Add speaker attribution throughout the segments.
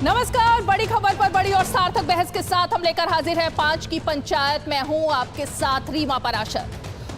Speaker 1: नमस्कार, बड़ी खबर पर बड़ी और सार्थक बहस के साथ हम लेकर हाजिर हैं 5 की पंचायत। मैं हूं आपके साथ रीमा पराशर।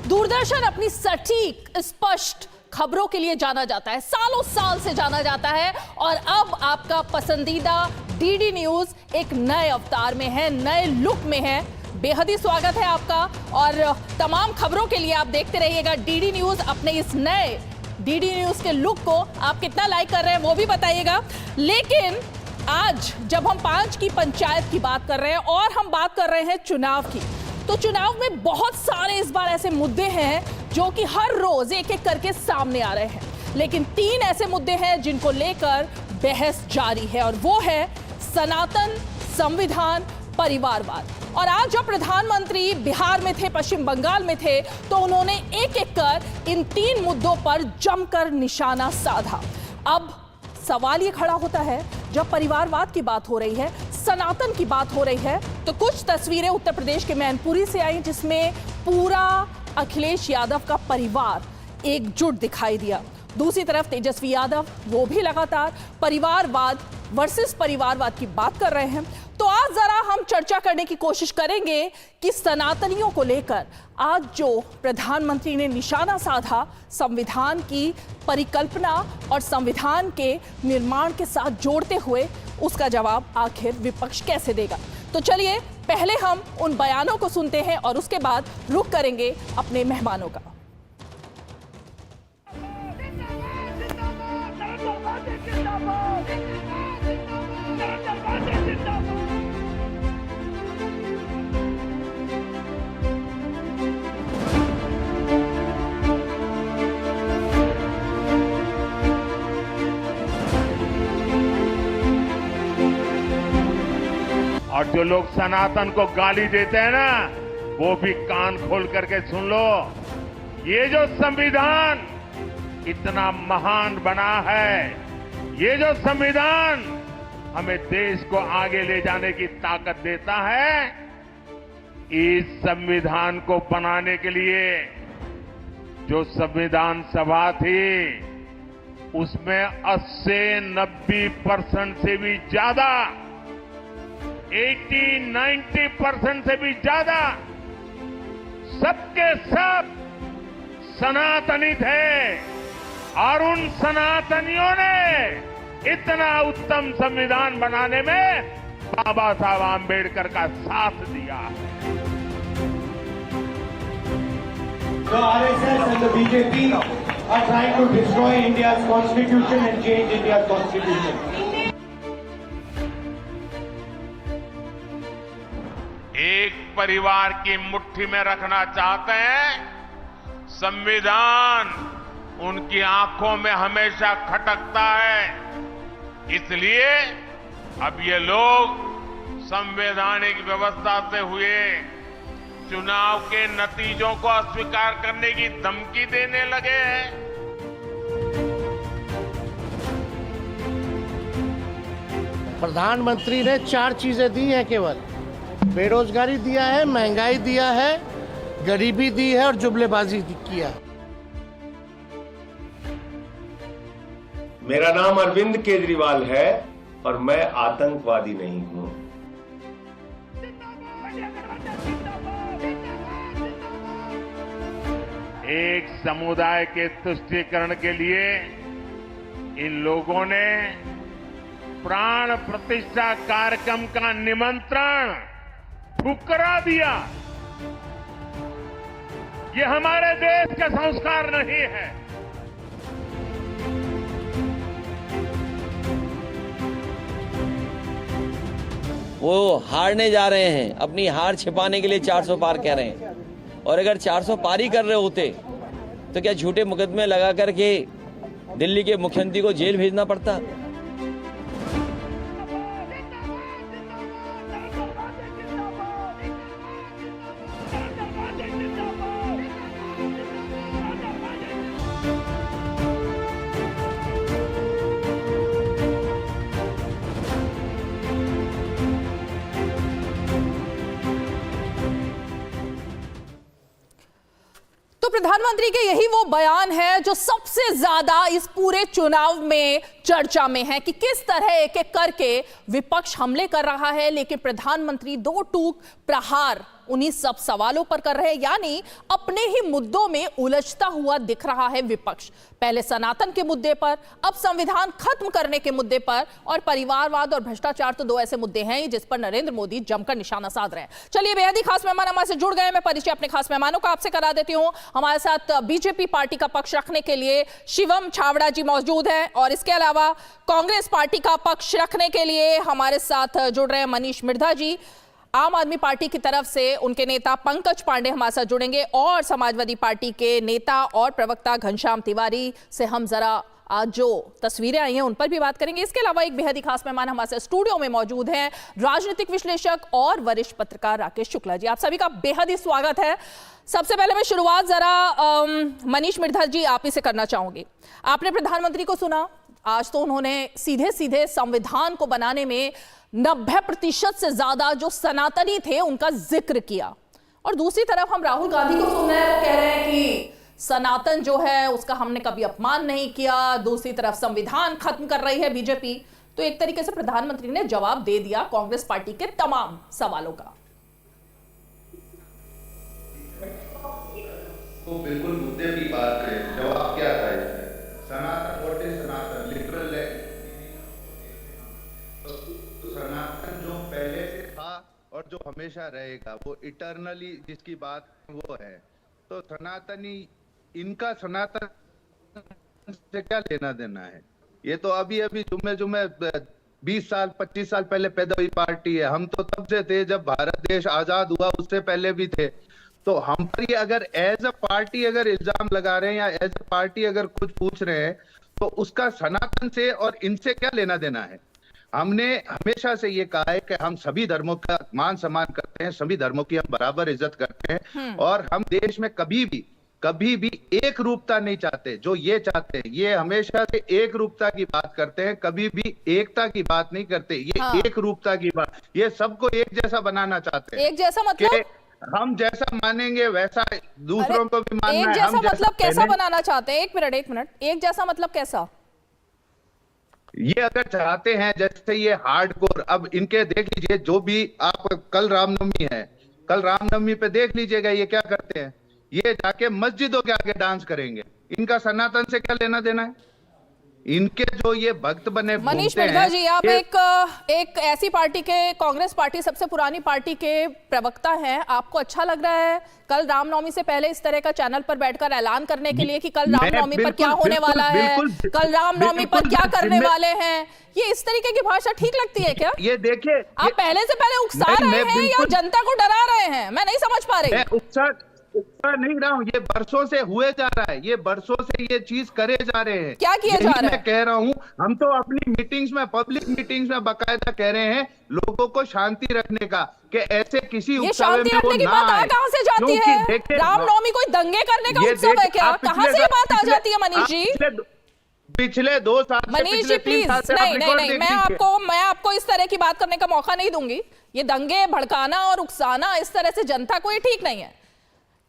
Speaker 1: दूरदर्शन अपनी सटीक स्पष्ट खबरों के लिए जाना जाता है, सालों साल से जाना जाता है, और अब आपका पसंदीदा डीडी न्यूज एक नए अवतार में है, नए लुक में है। बेहद ही स्वागत है आपका, और तमाम खबरों के लिए आप देखते रहिएगा डीडी न्यूज। अपने इस नए डीडी न्यूज के लुक को आप कितना लाइक कर रहे हैं वो भी बताइएगा। लेकिन आज जब हम 5 की पंचायत की बात कर रहे हैं और हम बात कर रहे हैं चुनाव की, तो चुनाव में बहुत सारे इस बार ऐसे मुद्दे हैं जो कि हर रोज एक एक करके सामने आ रहे हैं। लेकिन 3 ऐसे मुद्दे हैं जिनको लेकर बहस जारी है, और वो है सनातन, संविधान, परिवारवाद। और आज जब प्रधानमंत्री बिहार में थे, पश्चिम बंगाल में थे, तो उन्होंने एक एक कर इन 3 मुद्दों पर जमकर निशाना साधा। अब सवाल ये खड़ा होता है, जब परिवारवाद की बात हो रही है, सनातन की बात हो रही है, तो कुछ तस्वीरें उत्तर प्रदेश के मैनपुरी से आई जिसमें पूरा अखिलेश यादव का परिवार एकजुट दिखाई दिया। दूसरी तरफ तेजस्वी यादव, वो भी लगातार परिवारवाद वर्सेस परिवारवाद की बात कर रहे हैं। तो आज जरा हम चर्चा करने की कोशिश करेंगे कि सनातनियों को लेकर आज जो प्रधानमंत्री ने निशाना साधा, संविधान की परिकल्पना और संविधान के निर्माण के साथ जोड़ते हुए, उसका जवाब आखिर विपक्ष कैसे देगा। तो चलिए पहले हम उन बयानों को सुनते हैं और उसके बाद रुख करेंगे अपने मेहमानों का।
Speaker 2: और जो लोग सनातन को गाली देते हैं ना, वो भी कान खोल करके सुन लो। ये जो संविधान इतना महान बना है, ये जो संविधान हमें देश को आगे ले जाने की ताकत देता है, इस संविधान को बनाने के लिए जो संविधान सभा थी, उसमें 80-90% से भी ज्यादा, 80-90% से भी ज्यादा सबके सब सनातनी थे, और उन सनातनियों ने इतना उत्तम संविधान बनाने में बाबा साहब आंबेडकर का साथ दिया।
Speaker 3: The RSS and the BJP are trying to destroy India's constitution and change India's constitution.
Speaker 2: एक परिवार की मुट्ठी में रखना चाहते हैं, संविधान उनकी आंखों में हमेशा खटकता है। इसलिए अब ये लोग संवैधानिक व्यवस्था से हुए चुनाव के नतीजों को अस्वीकार करने की धमकी देने लगे हैं।
Speaker 4: प्रधानमंत्री ने 4 चीजें दी हैं, केवल बेरोजगारी दिया है, महंगाई दिया है, गरीबी दी है और जुमलेबाजी किया।
Speaker 5: मेरा नाम अरविंद केजरीवाल है और मैं आतंकवादी नहीं हूं।
Speaker 2: एक समुदाय के तुष्टीकरण के लिए इन लोगों ने प्राण प्रतिष्ठा कार्यक्रम का निमंत्रण ठुकरा दिया। ये हमारे देश का संस्कार नहीं है।
Speaker 6: वो हारने जा रहे हैं, अपनी हार छिपाने के लिए 400 पार कह रहे हैं। और अगर 400 पार ही कर रहे होते तो क्या झूठे मुकदमे लगा करके दिल्ली के मुख्यमंत्री को जेल भेजना पड़ता?
Speaker 1: प्रधानमंत्री के यही वो बयान है जो सबसे ज्यादा इस पूरे चुनाव में चर्चा में है कि किस तरह एक एक करके विपक्ष हमले कर रहा है, लेकिन प्रधानमंत्री दो टूक प्रहार उन्हीं सब सवालों पर कर रहे हैं, यानी अपने ही मुद्दों में उलझता हुआ दिख रहा है विपक्ष। पहले सनातन के मुद्दे पर, अब संविधान खत्म करने के मुद्दे पर, और परिवारवाद और भ्रष्टाचार तो दो ऐसे मुद्दे हैं जिस पर नरेंद्र मोदी जमकर निशाना साध रहे हैं। चलिए, बेहद ही खास मेहमान हमारे से जुड़ गए। मैं परिचय अपने खास मेहमानों का आपसे करा देती हूं। हमारे साथ बीजेपी पार्टी का पक्ष रखने के लिए शिवम छाबड़ा जी मौजूद हैं, और इसके अलावा कांग्रेस पार्टी का पक्ष रखने के लिए हमारे साथ जुड़ रहे हैं मनीष मिर्धा जी। आम आदमी पार्टी की तरफ से उनके नेता पंकज पांडे हमारे साथ जुड़ेंगे, और समाजवादी पार्टी के नेता और प्रवक्ता घनश्याम तिवारी से हम जरा आज जो तस्वीरें आई हैं उन पर भी बात करेंगे। इसके अलावा एक बेहद ही खास मेहमान हमारे साथ स्टूडियो में मौजूद हैं, राजनीतिक विश्लेषक और वरिष्ठ पत्रकार राकेश शुक्ला जी। आप सभी का बेहद ही स्वागत है। सबसे पहले मैं शुरुआत जरा मनीष मिर्धा जी आप ही से करना चाहूंगी। आपने प्रधानमंत्री को सुना, आज तो उन्होंने सीधे सीधे संविधान को बनाने में 90% से ज्यादा जो सनातनी थे उनका जिक्र किया, और दूसरी तरफ हम राहुल गांधी को सुन रहे हैं, वो कह रहे हैं कि सनातन जो है उसका हमने कभी अपमान नहीं किया, दूसरी तरफ संविधान खत्म कर रही है बीजेपी। तो एक तरीके से प्रधानमंत्री ने जवाब दे दिया कांग्रेस पार्टी के तमाम सवालों का।
Speaker 7: तो बिल्कुल मुद्दे की बात करें, जवाब क्या था इसमें? सनातन, व्हाट इज सनातन? लिटरल है। तो सनातन जो पहले से था और जो हमेशा रहेगा, वो इटर्नली जिसकी बात वो है। तो सनातनी, इनका सनातन से क्या लेना देना है? ये तो अभी अभी जुम्मे 20 साल 25 साल पहले पैदा हुई पार्टी है। हम तो तब से थे जब भारत देश आजाद हुआ, उससे पहले भी थे। तो हम पर ही अगर एज अ पार्टी अगर इल्जाम लगा रहे हैं या एज अ पार्टी अगर कुछ पूछ रहे हैं, तो उसका सनातन से और इनसे क्या लेना देना है? हमने हमेशा से ये कहा है कि हम सभी धर्मों का मान सम्मान करते हैं, सभी धर्मों की हम बराबर इज्जत करते हैं, और हम देश में कभी भी एक रूपता नहीं चाहते। जो ये चाहते हैं, ये हमेशा से एक रूपता की बात करते हैं, कभी भी एकता की बात नहीं करते। ये एक रूपता की बात, ये सबको एक जैसा बनाना चाहते हैं।
Speaker 1: एक जैसा मतलब
Speaker 7: हम जैसा मानेंगे वैसा दूसरों को भी मानना है।
Speaker 1: एक जैसा
Speaker 7: हम
Speaker 1: मतलब कैसा बनाना चाहते हैं? एक मिनट, एक जैसा मतलब कैसा?
Speaker 7: ये अगर चाहते हैं जैसे ये हार्डकोर, अब इनके देख लीजिए, जो भी आप कल रामनवमी है, कल रामनवमी पे देख लीजिएगा ये क्या करते हैं, ये जाके मस्जिदों के आगे डांस करेंगे। इनका सनातन से क्या लेना देना है? इनके जो ये भक्त बने
Speaker 1: मनीष मिर्धा जी, आप एक ऐसी पार्टी के, कांग्रेस पार्टी सबसे पुरानी पार्टी के प्रवक्ता हैं, आपको अच्छा लग रहा है कल रामनवमी से पहले इस तरह का चैनल पर बैठकर ऐलान करने के लिए कि कल रामनवमी पर क्या होने वाला है, कल रामनवमी पर क्या करने वाले हैं? ये इस तरीके की भाषा ठीक लगती है क्या?
Speaker 7: ये देखिए,
Speaker 1: आप पहले से पहले उकसा रहे हैं या जनता को डरा रहे हैं? मैं नहीं समझ पा रही।
Speaker 7: उकसा नहीं रहा हूँ, ये बरसों से हुए जा रहा है, ये बरसों से ये चीज करे जा रहे हैं।
Speaker 1: क्या किए जा रहे हैं?
Speaker 7: मैं कह रहा हूँ, हम तो अपनी मीटिंग्स में, पब्लिक मीटिंग्स में बाकायदा कह रहे हैं लोगों को शांति रखने का, कि ऐसे किसी
Speaker 1: ये शांति रखने की बात कहाँ से जाती है? रामनवमी कोई दंगे करने का उत्सव है क्या? कहाँ से ये बात आ जाती है मनीष जी?
Speaker 7: पिछले 2 साल
Speaker 1: मनीष जी प्लीज, नहीं, मैं आपको इस तरह की बात करने का मौका नहीं दूंगी। ये दंगे भड़काना और उकसाना इस तरह से जनता को ये ठीक नहीं है।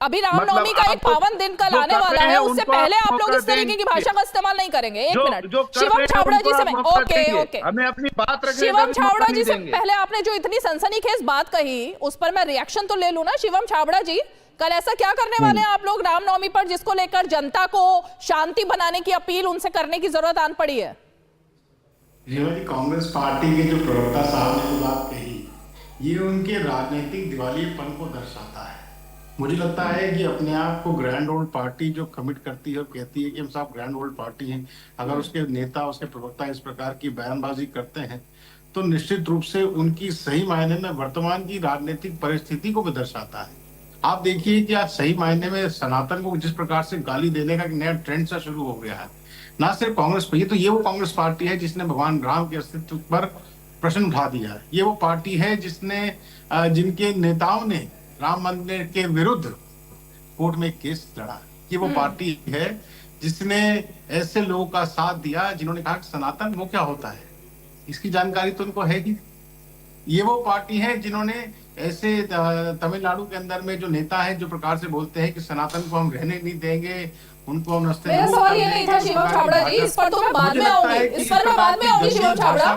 Speaker 1: अभी रामनवमी का एक पावन दिन कल आने वाला है, उससे पहले आप लोग इस तरीके की भाषा का इस्तेमाल नहीं करेंगे। एक मिनट, शिवम छाबड़ा जी से मैं, ओके,
Speaker 7: हमें अपनी बात रखने
Speaker 1: शिवम छाबड़ा जी से पहले आपने जो इतनी सनसनीखेज बात कही उस पर मैं रिएक्शन तो ले लूं ना। शिवम छाबड़ा जी, कल ऐसा क्या करने वाले हैं आप लोग रामनवमी पर जिसको लेकर जनता को शांति बनाने की अपील उनसे करने की जरूरत आन पड़ी है?
Speaker 8: कांग्रेस पार्टी के जो प्रवक्ता साहब ने जो बात कही, ये उनके राजनीतिक दिवालियेपन को दर्शाता है। मुझे लगता है कि अपने आप को ग्रैंड ओल्ड पार्टी जो कमिट करती है और कहती है कि हम सब ग्रैंड ओल्ड पार्टी हैं, अगर उसके नेता, उसके प्रवक्ता इस प्रकार की बयानबाजी करते हैं, तो निश्चित रूप से उनकी सही मायने में वर्तमान की राजनीतिक परिस्थिति को भी दर्शाता है। आप देखिए कि आज सही मायने में सनातन को जिस प्रकार से गाली देने का नया ट्रेंड सा शुरू हो गया है, ना सिर्फ कांग्रेस पर, ये वो कांग्रेस पार्टी है जिसने भगवान राम के अस्तित्व पर प्रश्न उठा दिया है। ये वो पार्टी है जिनके नेताओं ने राम मंदिर के विरुद्ध कोर्ट में केस लड़ा। ये वो पार्टी है जिसने ऐसे लोगों का साथ दिया जिन्होंने कहा कि सनातन वो क्या होता है, इसकी जानकारी तो उनको है ही। ये वो पार्टी है जिन्होंने ऐसे तमिलनाडु के अंदर में जो नेता हैं जो प्रकार से बोलते हैं कि सनातन को हम रहने नहीं देंगे, उनको हम नस्ते
Speaker 1: मेरा सवाल ये नहीं था शिवम छाबड़ा जी, इस पर तो मैं बाद में आऊंगी, इस पर मैं बाद में आऊंगी शिवम छाबड़ा,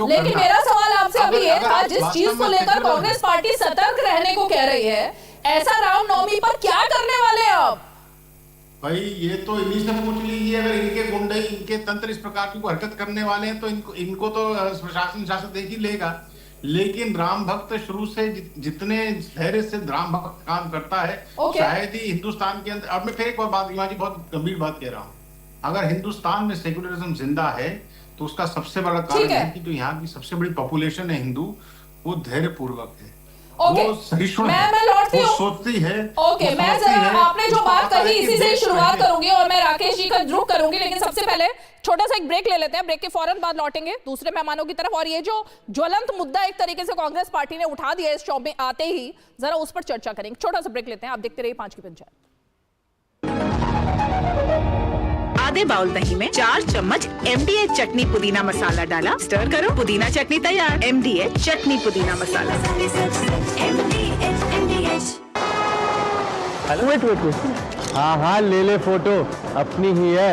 Speaker 1: लेकिन मेरा सवाल आपसे अभी ये था, जिस चीज को लेकर कांग्रेस पार्टी सतर्क रहने को कह रही है, ऐसा रामनवमी पर क्या करने वाले हैं आप?
Speaker 8: भाई ये तो इन्हीं से पूछ लीजिए, अगर इनके गुंडे, इनके तंत्र इस प्रकार की हरकत करने वाले हैं तो इनको तो प्रशासन शासन देख ही लेगा। लेकिन राम भक्त शुरू से जितने धैर्य से राम भक्त काम करता है, शायद ही हिंदुस्तान के अंदर, अब मैं फिर एक और बात रीमा जी बहुत गंभीर बात कह रहा हूँ, अगर हिंदुस्तान में सेकुलरिज्म जिंदा है तो उसका सबसे बड़ा कारण है कि जो यहाँ की सबसे बड़ी पॉपुलेशन है हिंदू, वो धैर्य पूर्वक है, वो सहिष्णु है, वो सोचती है।
Speaker 1: मैं जरा आपने जो बात कही इसी से शुरुआत करूंगी और मैं राकेश जी का रुख करूंगी, लेकिन सबसे पहले छोटा सा एक ब्रेक ले लेते हैं, ब्रेक के फौरन बाद लौटेंगे दूसरे मेहमानों की तरफ। और ये जो ज्वलंत मुद्दा एक तरीके से कांग्रेस पार्टी ने उठा दिया इस शो में आते ही, जरा उस पर चर्चा करेंगे। छोटा सा ब्रेक लेते हैं, आप देखते रहिए 5 की पंचायत।
Speaker 9: आधे बाउल दही में 4 चम्मच MDH चटनी पुदीना मसाला डाला, स्टर करो, पुदीना चटनी तैयार। MDH चटनी पुदीना मसाला।
Speaker 10: वेट हाँ ले फोटो, अपनी ही है,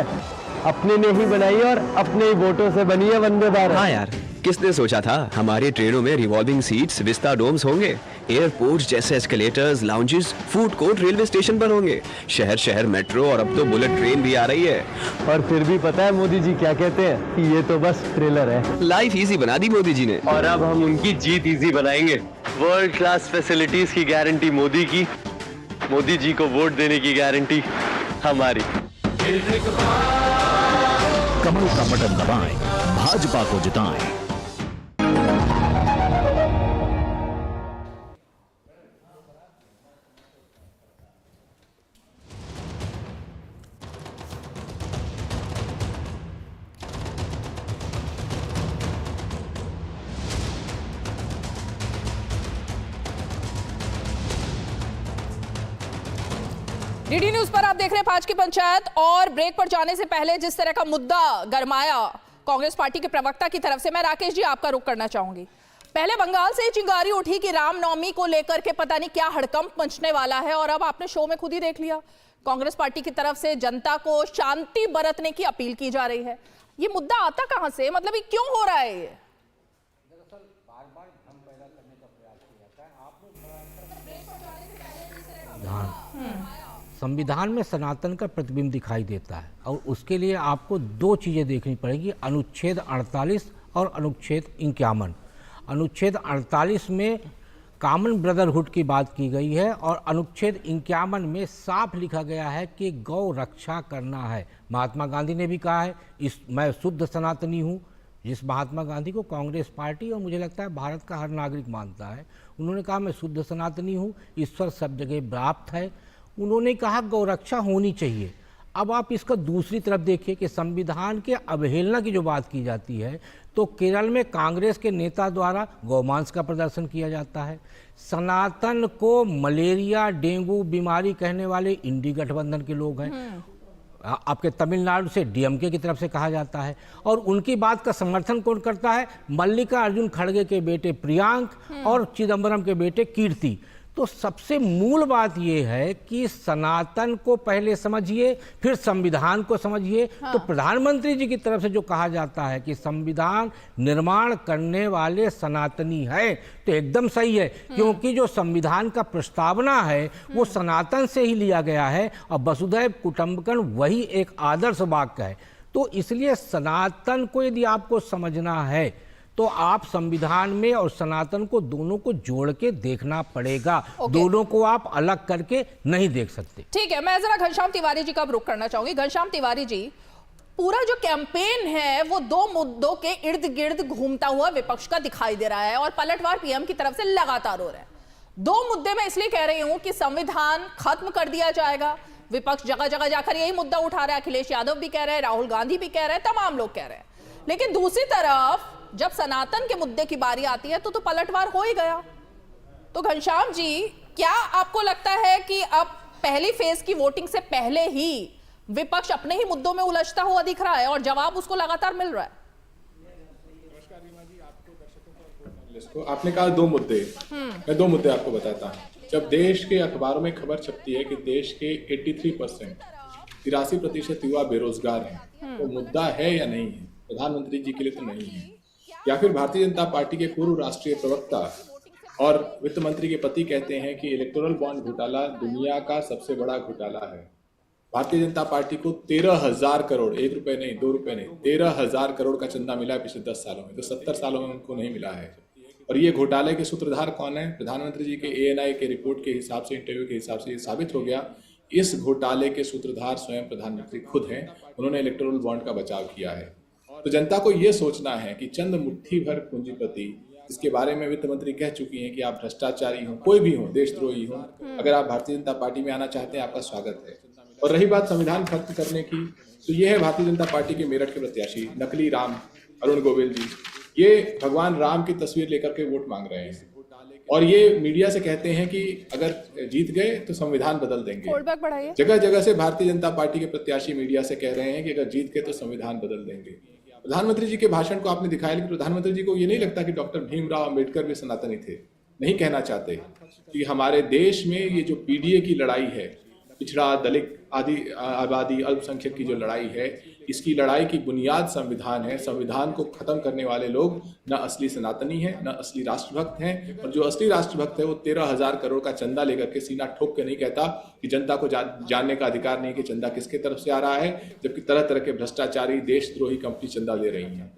Speaker 10: अपने ने ही बनाई और अपने ही वोटों से बनी है वंदे भारत।
Speaker 11: हाँ यार, किसने सोचा था हमारी ट्रेनों में रिवॉल्विंग सीट्स, विस्टा डोम्स होंगे, एयरपोर्ट्स जैसे escalators, lounges, food court, railway station पर होंगे, शहर शहर मेट्रो और अब तो बुलेट ट्रेन भी आ रही है।
Speaker 10: और फिर भी पता है मोदी जी क्या कहते हैं कि ये तो बस ट्रेलर है।
Speaker 11: लाइफ इजी बना दी मोदी जी ने,
Speaker 10: और अब हम उनकी जीत इजी बनाएंगे। वर्ल्ड क्लास फैसिलिटीज की गारंटी मोदी की, मोदी जी को वोट देने की गारंटी हमारी।
Speaker 12: कमल का बटन दबाएं, भाजपा को जिताएं।
Speaker 1: डीडी न्यूज पर आप देख रहे हैं 5 की पंचायत। और ब्रेक पर जाने से पहले जिस तरह का मुद्दा गरमाया कांग्रेस पार्टी के प्रवक्ता की तरफ से, मैं राकेश जी आपका रुख करना चाहूंगी। पहले बंगाल से चिंगारी उठी कि रामनवमी को लेकर के पता नहीं क्या हड़कंप मचने वाला है, और अब आपने शो में खुद ही देख लिया, कांग्रेस पार्टी की तरफ से जनता को शांति बरतने की अपील की जा रही है। ये मुद्दा आता कहां से, मतलब ये क्यों हो रहा है? ये
Speaker 13: संविधान में सनातन का प्रतिबिंब दिखाई देता है, और उसके लिए आपको 2 चीज़ें देखनी पड़ेगी, अनुच्छेद 48 और अनुच्छेद 51। अनुच्छेद 48 में कॉमन ब्रदरहुड की बात की गई है, और अनुच्छेद 51 में साफ लिखा गया है कि गौ रक्षा करना है। महात्मा गांधी ने भी कहा है, मैं शुद्ध सनातनी हूँ, जिस महात्मा गांधी को कांग्रेस पार्टी और मुझे लगता है भारत का हर नागरिक मानता है। उन्होंने कहा मैं शुद्ध सनातनी हूँ, ईश्वर सब जगह व्याप्त है। उन्होंने कहा गौरक्षा होनी चाहिए। अब आप इसका दूसरी तरफ देखिए कि संविधान के अवहेलना की जो बात की जाती है, तो केरल में कांग्रेस के नेता द्वारा गौमांस का प्रदर्शन किया जाता है। सनातन को मलेरिया डेंगू बीमारी कहने वाले इंडी गठबंधन के लोग हैं। आपके तमिलनाडु से डीएमके की तरफ से कहा जाता है, और उनकी बात का समर्थन कौन करता है? मल्लिकार्जुन खड़गे के बेटे प्रियांक और चिदम्बरम के बेटे कीर्ति। तो सबसे मूल बात यह है कि सनातन को पहले समझिए, फिर संविधान को समझिए। तो प्रधानमंत्री जी की तरफ से जो कहा जाता है कि संविधान निर्माण करने वाले सनातनी है, तो एकदम सही है, क्योंकि जो संविधान का प्रस्तावना है वो सनातन से ही लिया गया है, और वसुधैव कुटुंबकम वही एक आदर्श वाक्य है। तो इसलिए सनातन को यदि आपको समझना है तो आप संविधान में और सनातन को दोनों को जोड़ के देखना पड़ेगा। दोनों को आप अलग करके नहीं देख सकते।
Speaker 1: ठीक है, मैं जरा घनश्याम तिवारी जी का रुख करना चाहूंगी। घनश्याम तिवारी जी, पूरा जो कैंपेन है वो 2 मुद्दों के इर्द गिर्द घूमता हुआ विपक्ष का दिखाई दे रहा है, और पलटवार पीएम की तरफ से लगातार हो रहा है। 2 मुद्दे मैं इसलिए कह रही हूं कि संविधान खत्म कर दिया जाएगा, विपक्ष जगह जगह जाकर यही मुद्दा उठा रहा है। अखिलेश यादव भी कह रहे हैं, राहुल गांधी भी कह रहे हैं, तमाम लोग कह रहे हैं। लेकिन दूसरी तरफ जब सनातन के मुद्दे की बारी आती है तो पलटवार हो ही गया। तो घनश्याम जी, क्या आपको लगता है कि अब पहली फेज की वोटिंग से पहले ही विपक्ष अपने ही मुद्दों में उलझता हुआ दिख रहा है और जवाब उसको लगातार मिल रहा है?
Speaker 14: को आपने कहा 2 मुद्दे, मैं 2 मुद्दे आपको बताता हूँ। जब देश के अखबारों में खबर छपती है कि देश के 83% युवा बेरोजगार हैं, तो मुद्दा है या नहीं है? प्रधानमंत्री जी के लिए तो नहीं है। या फिर भारतीय जनता पार्टी के पूर्व राष्ट्रीय प्रवक्ता और वित्त मंत्री के पति कहते हैं कि इलेक्टोरल बॉन्ड घोटाला दुनिया का सबसे बड़ा घोटाला है। भारतीय जनता पार्टी को 13,000 करोड़, 1 रुपए नहीं, 2 रुपए नहीं, 13,000 करोड़ का चंदा मिला है पिछले 10 सालों में, तो 70 सालों में उनको नहीं मिला है। और ये घोटाले के सूत्रधार कौन है? प्रधानमंत्री जी के ANI के रिपोर्ट के हिसाब से, इंटरव्यू के हिसाब से ये साबित हो गया, इस घोटाले के सूत्रधार स्वयं प्रधानमंत्री खुद हैं। उन्होंने इलेक्टोरल बॉन्ड का बचाव किया है। तो जनता को ये सोचना है कि चंद मुट्ठी भर पूंजीपति, इसके बारे में वित्त मंत्री कह चुकी हैं कि आप भ्रष्टाचारी हो, कोई भी हो, देशद्रोही हो, अगर आप भारतीय जनता पार्टी में आना चाहते हैं, आपका स्वागत है। और रही बात संविधान खत्म करने की, तो ये है भारतीय जनता पार्टी के मेरठ के प्रत्याशी नकली राम अरुण गोविल जी। ये भगवान राम की तस्वीर लेकर के वोट मांग रहे हैं और ये मीडिया से कहते हैं कि अगर जीत गए तो संविधान बदल देंगे। जगह जगह से भारतीय जनता पार्टी के प्रत्याशी मीडिया से कह रहे हैं कि अगर जीत गए तो संविधान बदल देंगे। प्रधानमंत्री जी के भाषण को आपने दिखाया, लेकिन प्रधानमंत्री जी को ये नहीं लगता कि डॉक्टर भीमराव अंबेडकर भी सनातनी थे? नहीं कहना चाहते कि हमारे देश में ये जो PDA की लड़ाई है, पिछड़ा दलित आदि आबादी अल्पसंख्यक की जो लड़ाई है, इसकी लड़ाई की बुनियाद संविधान है। संविधान को खत्म करने वाले लोग न असली सनातनी हैं, न असली राष्ट्रभक्त हैं। और जो असली राष्ट्रभक्त है वो 13,000 करोड़ का चंदा लेकर के सीना ठोक के नहीं कहता कि जनता को जानने का अधिकार नहीं कि चंदा किसके तरफ से आ रहा है, जबकि तरह तरह के भ्रष्टाचारी देशद्रोही कंपनी चंदा दे रही हैं।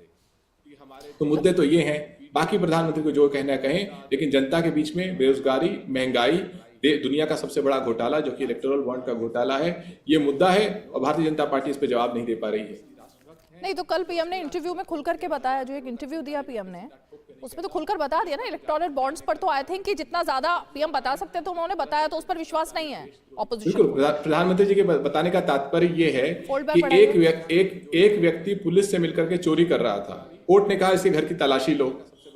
Speaker 14: तो मुद्दे तो ये हैं, बाकी प्रधानमंत्री को जो कहना कहें, लेकिन जनता के बीच में बेरोजगारी, महंगाई, दुनिया का सबसे बड़ा घोटाला जो कि इलेक्टोरल बॉन्ड का घोटाला है, ये मुद्दा है और भारतीय जनता पार्टी इस पे जवाब नहीं दे पा रही है।
Speaker 1: नहीं तो कल पीएम ने इंटरव्यू में खुलकर के बताया, जो एक इंटरव्यू दिया पीएम ने, उसमें तो खुलकर बता दिया ना इलेक्टोरल बॉन्ड्स पर। तो आई थिंक कि जितना ज्यादा पीएम बता सकते हैं तो उन्होंने बताया, तो उस पर विश्वास नहीं है ऑपोजिशन।
Speaker 14: बिल्कुल, प्रधानमंत्री जी के बताने का तात्पर्य ये है कि एक व्यक्ति पुलिस से मिलकर के चोरी कर रहा था। कोर्ट ने कहा इसके घर की तलाशी लो,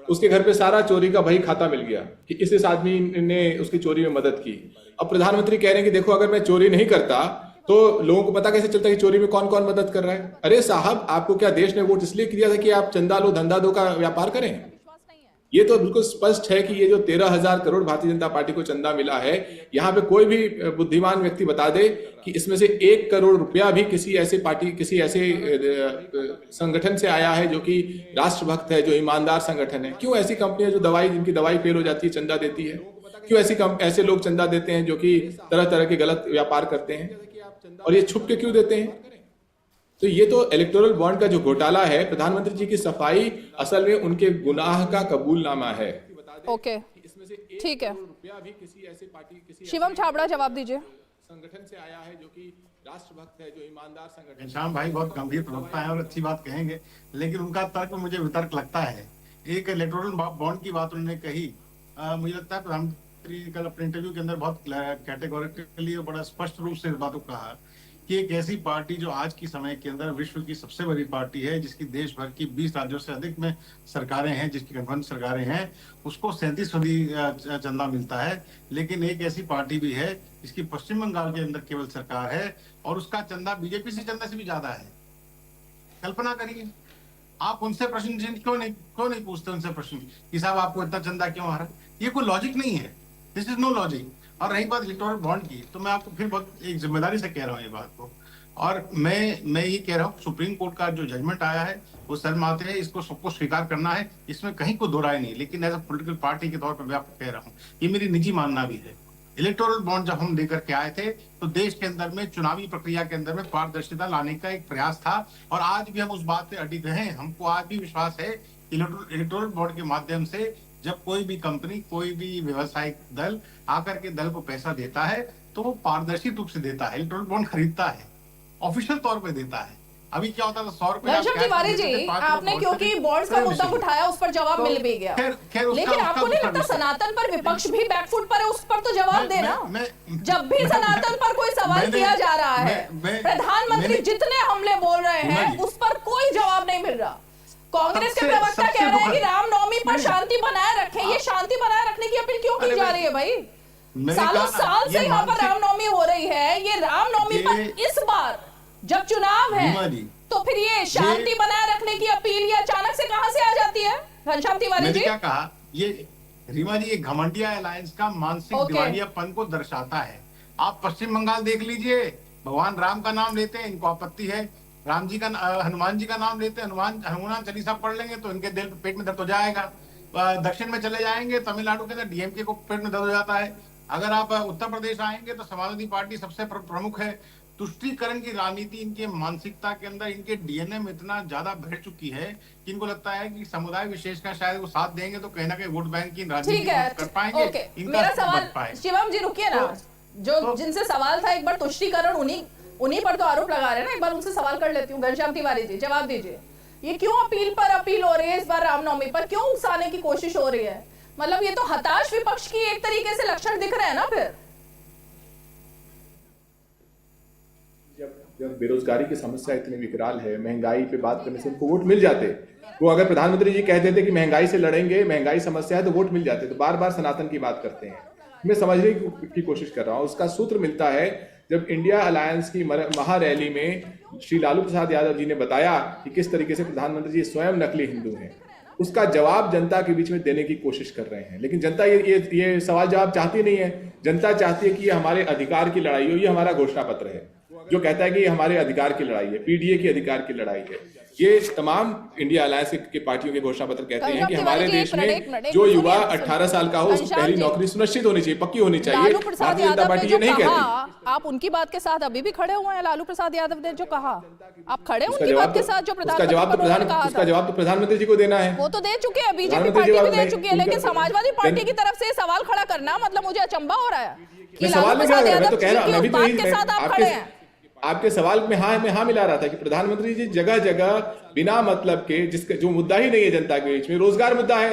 Speaker 14: उसके घर पे सारा चोरी का बही खाता मिल गया कि इस आदमी ने उसकी चोरी में मदद की। अब प्रधानमंत्री कह रहे हैं कि देखो अगर मैं चोरी नहीं करता तो लोगों को पता कैसे चलता कि चोरी में कौन कौन मदद कर रहा है? अरे साहब, आपको क्या देश ने वोट इसलिए किया था कि आप चंदा लो, धंधा दो का व्यापार करें? ये तो बिल्कुल स्पष्ट है कि ये जो 13,000 करोड़ भारतीय जनता पार्टी को चंदा मिला है, यहाँ पे कोई भी बुद्धिमान व्यक्ति बता दे कि इसमें से 1 करोड़ रुपया भी किसी ऐसे पार्टी, किसी ऐसे संगठन से आया है जो कि राष्ट्रभक्त है, जो ईमानदार संगठन है। क्यों ऐसी कंपनियां जो जिनकी दवाई फेल हो जाती है चंदा देती है? क्यों ऐसे लोग चंदा देते हैं जो कि तरह तरह के गलत व्यापार करते हैं? और ये छुप के क्यों देते हैं? तो ये तो इलेक्टोरल बॉन्ड का जो घोटाला है, प्रधानमंत्री जी की सफाई असल में उनके गुनाह का कबूलनामा है।
Speaker 1: ओके, ठीक है। शिवम छाबड़ा जवाब दीजिए।
Speaker 14: संगठन से आया है जो कि राष्ट्रभक्त है, जो ईमानदार संगठन।
Speaker 8: श्याम भाई बहुत गंभीर प्रवक्ता है और अच्छी बात कहेंगे, लेकिन उनका तर्क मुझे वितर्क लगता है। एक इलेक्टोरल बॉन्ड की बात उन्होंने कही, मुझे लगता है प्रधानमंत्री कल अपने इंटरव्यू के अंदर बहुत कैटेगोरिकली और बड़ा स्पष्ट रूप से इस बात को कहा कि एक ऐसी पार्टी जो आज की समय के अंदर विश्व की सबसे बड़ी पार्टी है, जिसकी देश भर की 20 राज्यों से अधिक में सरकारें हैं, जिसकी गठबंधन सरकारें हैं, उसको 37% चंदा मिलता है। लेकिन एक ऐसी पार्टी भी है जिसकी पश्चिम बंगाल के अंदर केवल सरकार है और उसका चंदा बीजेपी से चंदा से भी ज्यादा है। कल्पना करिए, आप उनसे प्रश्न क्यों नहीं पूछते उनसे प्रश्न कि साहब आपको इतना चंदा क्यों आ रहा है? ये कोई लॉजिक नहीं है, दिस इज नो लॉजिक। और रही बात इलेक्टोरल बॉन्ड की, तो मैं आपको फिर बहुत एक जिम्मेदारी से कह रहा हूँ ये बात को, और मैं ये कह रहा हूँ सुप्रीम कोर्ट का जो जजमेंट आया है वो शर्माते है, इसको सबको स्वीकार करना है, इसमें कहीं को दो राय नहीं। लेकिन एज अ पॉलिटिकल पार्टी के तौर पर मैं आपको कह रहा हूँ, ये मेरी निजी मानना भी है। इलेक्टोरल बॉन्ड जब हम लेकर के आए थे तो देश के अंदर में चुनावी प्रक्रिया के अंदर में पारदर्शिता लाने का एक प्रयास था, और आज भी हम उस बात पे अडिग हैं। हमको आज भी विश्वास है इलेक्टोरल बॉन्ड के माध्यम से जब कोई भी कंपनी, कोई भी व्यवसायिक दल आकर के दल को पैसा देता है तो वो पारदर्शी रूप से देता है, इलेक्टोरल बॉन्ड खरीदता है, ऑफिशियल तौर पे देता है। अभी क्या होता था 100 रुपए।
Speaker 1: तिवारी जी, आपने क्योंकि बॉन्ड्स का मुद्दा उठाया, उस पर जवाब मिल भी गया, लेकिन आपको नहीं लगता सनातन पर विपक्ष भी बैकफुट पर है? उस पर तो जवाब देना। जब भी सनातन पर कोई सवाल किया जा रहा है, प्रधानमंत्री जितने हमले बोल रहे हैं उस पर कोई जवाब नहीं मिल रहा। कांग्रेस के प्रवक्ता कह रहे हैं कि रामनवमी पर शांति बनाए रखें। ये शांति बनाए रखने की अपील क्यों की जा रही है भाई? सालों साल से यहाँ पर रामनवमी हो रही है, ये रामनवमी पर इस बार जब चुनाव है तो फिर ये शांति बनाए रखने की अपील ये अचानक से कहां से आ जाती है? घनश्याम तिवारी
Speaker 8: मैंने
Speaker 1: जी,
Speaker 8: क्या कहा, ये रीमा जी, ये घमंडिया अलायंस का मानसिक दिवालियापन को दर्शाता है। आप पश्चिम बंगाल देख लीजिए, भगवान राम का नाम लेते हैं, इनको आपत्ति है। राम जी का, हनुमान जी का नाम लेते हैं, हनुमान चालीसा पढ़ लेंगे तो इनके दिल पेट में दर्द हो जाएगा। दक्षिण में चले जाएंगे, तमिलनाडु के अंदर डीएमके को पेट में दर्द हो जाता है। अगर आप उत्तर प्रदेश आएंगे तो समाजवादी पार्टी सबसे प्रमुख है। तुष्टीकरण की राजनीति इनके मानसिकता के अंदर, इनके डीएनए में इतना ज्यादा बैठ चुकी है कि इनको लगता है कि समुदाय विशेष का शायद वो साथ देंगे तो कहीं ना कहीं वोट बैंक की राजनीति कर पाएंगे।
Speaker 1: मेरा सवाल, शिवम जी रुकिए ना, जो जिनसे सवाल था, एक बार तुष्टीकरण उन्हीं पर तो आरोप लगा रहे हैं ना, एक बार उनसे सवाल कर लेती हूँ। घनश्याम तिवारी जी, जवाब दीजिए, ये क्यों अपील पर अपील हो रही है इस बार रामनवमी पर, क्यों उकसाने की कोशिश हो रही है? मतलब ये तो हताश विपक्ष की एक तरीके से लक्षण दिख रहे हैं ना। फिर
Speaker 14: जब बेरोजगारी की समस्या इतनी विकराल है, महंगाई पे बात करने से उनको वोट मिल जाते। वो अगर प्रधानमंत्री जी कहते थे कि महंगाई से लड़ेंगे, महंगाई समस्या है, तो वोट मिल जाते। तो बार बार सनातन की बात करते हैं। मैं समझने की कोशिश कर रहा हूँ। उसका सूत्र मिलता है जब इंडिया अलायंस की महारैली में श्री लालू प्रसाद यादव जी ने बताया कि किस तरीके से प्रधानमंत्री जी स्वयं नकली हिंदू हैं। उसका जवाब जनता के बीच में देने की कोशिश कर रहे हैं, लेकिन जनता ये सवाल जवाब चाहती नहीं है। जनता चाहती है कि ये हमारे अधिकार की लड़ाई हो। ये हमारा घोषणा पत्र है जो कहता है कि ये हमारे अधिकार की लड़ाई है, पीडीए की अधिकार की लड़ाई है। ये तमाम इंडिया अलायंस के पार्टियों के घोषणा पत्र कहते हैं कि हमारे देश में जो युवा 18 साल का हो उसकी पहली नौकरी सुनिश्चित होनी चाहिए, पक्की होनी चाहिए। भारतीय जनता पार्टी ये नहीं कहती।
Speaker 1: आप उनकी बात के साथ अभी भी खड़े हुए हैं? लालू प्रसाद यादव ने जो कहा, आप खड़े उनकी बात के साथ? जो
Speaker 14: उसका जवाब तो प्रधानमंत्री जी को देना है।
Speaker 1: वो तो दे चुके हैं, बीजेपी पार्टी भी दे चुकी है, लेकिन समाजवादी पार्टी की तरफ से सवाल खड़ा करना, मतलब मुझे अचंभा हो रहा है कि लालू प्रसाद यादव की बात के साथ आप खड़े हैं।
Speaker 14: आपके सवाल में हाँ मिला रहा था कि प्रधानमंत्री जी जगह जगह बिना मतलब के, जिसका जो मुद्दा ही नहीं है जनता के बीच में, रोजगार मुद्दा है,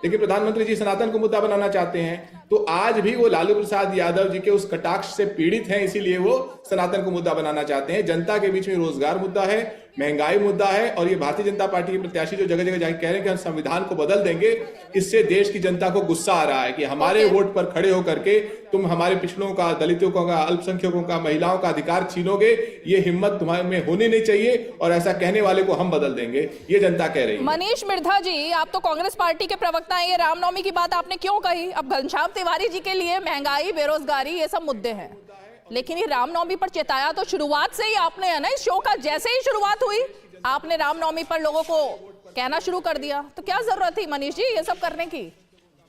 Speaker 14: लेकिन प्रधानमंत्री जी सनातन को मुद्दा बनाना चाहते हैं। तो आज भी वो लालू प्रसाद यादव जी के उस कटाक्ष से पीड़ित हैं, इसीलिए वो सनातन को मुद्दा बनाना चाहते हैं। जनता के बीच में रोजगार मुद्दा है, महंगाई मुद्दा है, और ये भारतीय जनता पार्टी के प्रत्याशी जो जगह जगह जाके कह रहे हैं कि हम संविधान को बदल देंगे, इससे देश की जनता को गुस्सा आ रहा है कि हमारे वोट पर खड़े होकर के तुम हमारे पिछड़ों का, दलितों का, अल्पसंख्यकों का, महिलाओं का अधिकार छीनोगे। ये हिम्मत तुम्हारे में होनी नहीं चाहिए, और ऐसा कहने वाले को हम बदल देंगे, ये जनता कह रही है।
Speaker 1: मनीष मिर्धा जी, आप तो कांग्रेस पार्टी के प्रवक्ता हैं, ये रामनवमी की बात आपने क्यों कही? अब घनश्याम तिवारी जी के लिए महंगाई, बेरोजगारी, ये सब मुद्दे हैं, लेकिन ये रामनवमी पर चेताया तो शुरुआत से ही आपने है ना। इस शो का जैसे ही शुरुआत हुई, आपने रामनवमी पर लोगों को कहना शुरू कर दिया। तो क्या जरूरत थी मनीष जी ये सब करने की?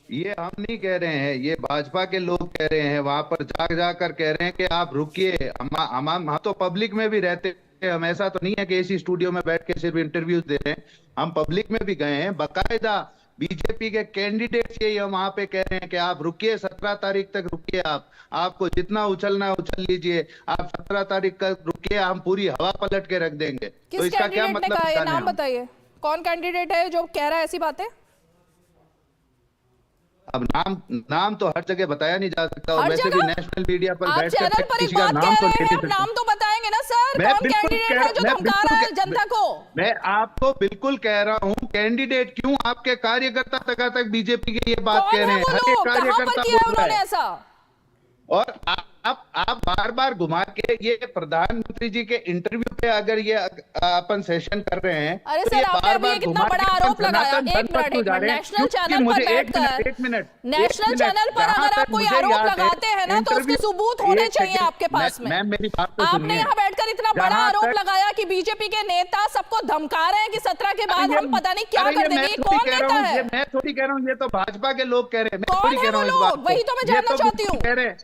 Speaker 7: ये हम नहीं कह रहे हैं, ये भाजपा के लोग कह रहे हैं। वहां पर जाकर कह रहे हैं कि आप रुकिए। हम तो पब्लिक में भी रहते हैं, हम ऐसा तो नहीं है कि इसी स्टूडियो में बैठ के सिर्फ इंटरव्यूज दे रहे हैं। हम पब्लिक में भी गए हैं, बाकायदा बीजेपी के कैंडिडेट्स ये वहां पे कह रहे हैं कि आप रुकिए, 17 तारीख तक रुकिए। आपको जितना उछलना उछल लीजिए, आप 17 तारीख तक रुकिए, हम पूरी हवा पलट के रख देंगे। तो इसका क्या मतलब है?
Speaker 1: नाम बताइए, कौन कैंडिडेट है जो कह रहा है ऐसी बातें?
Speaker 7: अब नाम तो हर जगह बताया नहीं जा सकता, और वैसे भी नेशनल मीडिया पर
Speaker 1: बैठकर किसी का नाम तो नाम तो बताएंगे ना सर। कौन कैंडिडेट है जो धमका रहा है जनता को?
Speaker 7: मैं आपको बिल्कुल कह रहा हूँ, कैंडिडेट क्यों, आपके कार्यकर्ता तक बीजेपी के ये बात कह रहे हैं। हर एक कार्यकर्ता बोल रहा है ऐसा, और आप बार बार घुमा के ये प्रधानमंत्री जी के इंटरव्यू पे अगर ये अपन सेशन कर रहे हैं,
Speaker 1: अरे तो सर आपने अभी ये कितना बड़ा आरोप लगाया। एक मिनट, नेशनल चैनल पर बैठकर, नेशनल चैनल पर अगर आप कोई आरोप लगाते हैं ना, तो उसके सबूत होने चाहिए आपके पास में।
Speaker 7: मेरी बात तो
Speaker 1: आपने यहाँ बैठकर इतना बड़ा आरोप लगाया कि बीजेपी के नेता सबको धमका रहे हैं कि 17 के बाद हम पता नहीं क्या कर देंगे। कौन नेता है?
Speaker 7: मैं थोड़ी कह रहा हूँ, ये तो भाजपा के लोग कह रहे हैं।
Speaker 1: कौन है वो लोग? वही तो मैं जानना चाहती हूँ।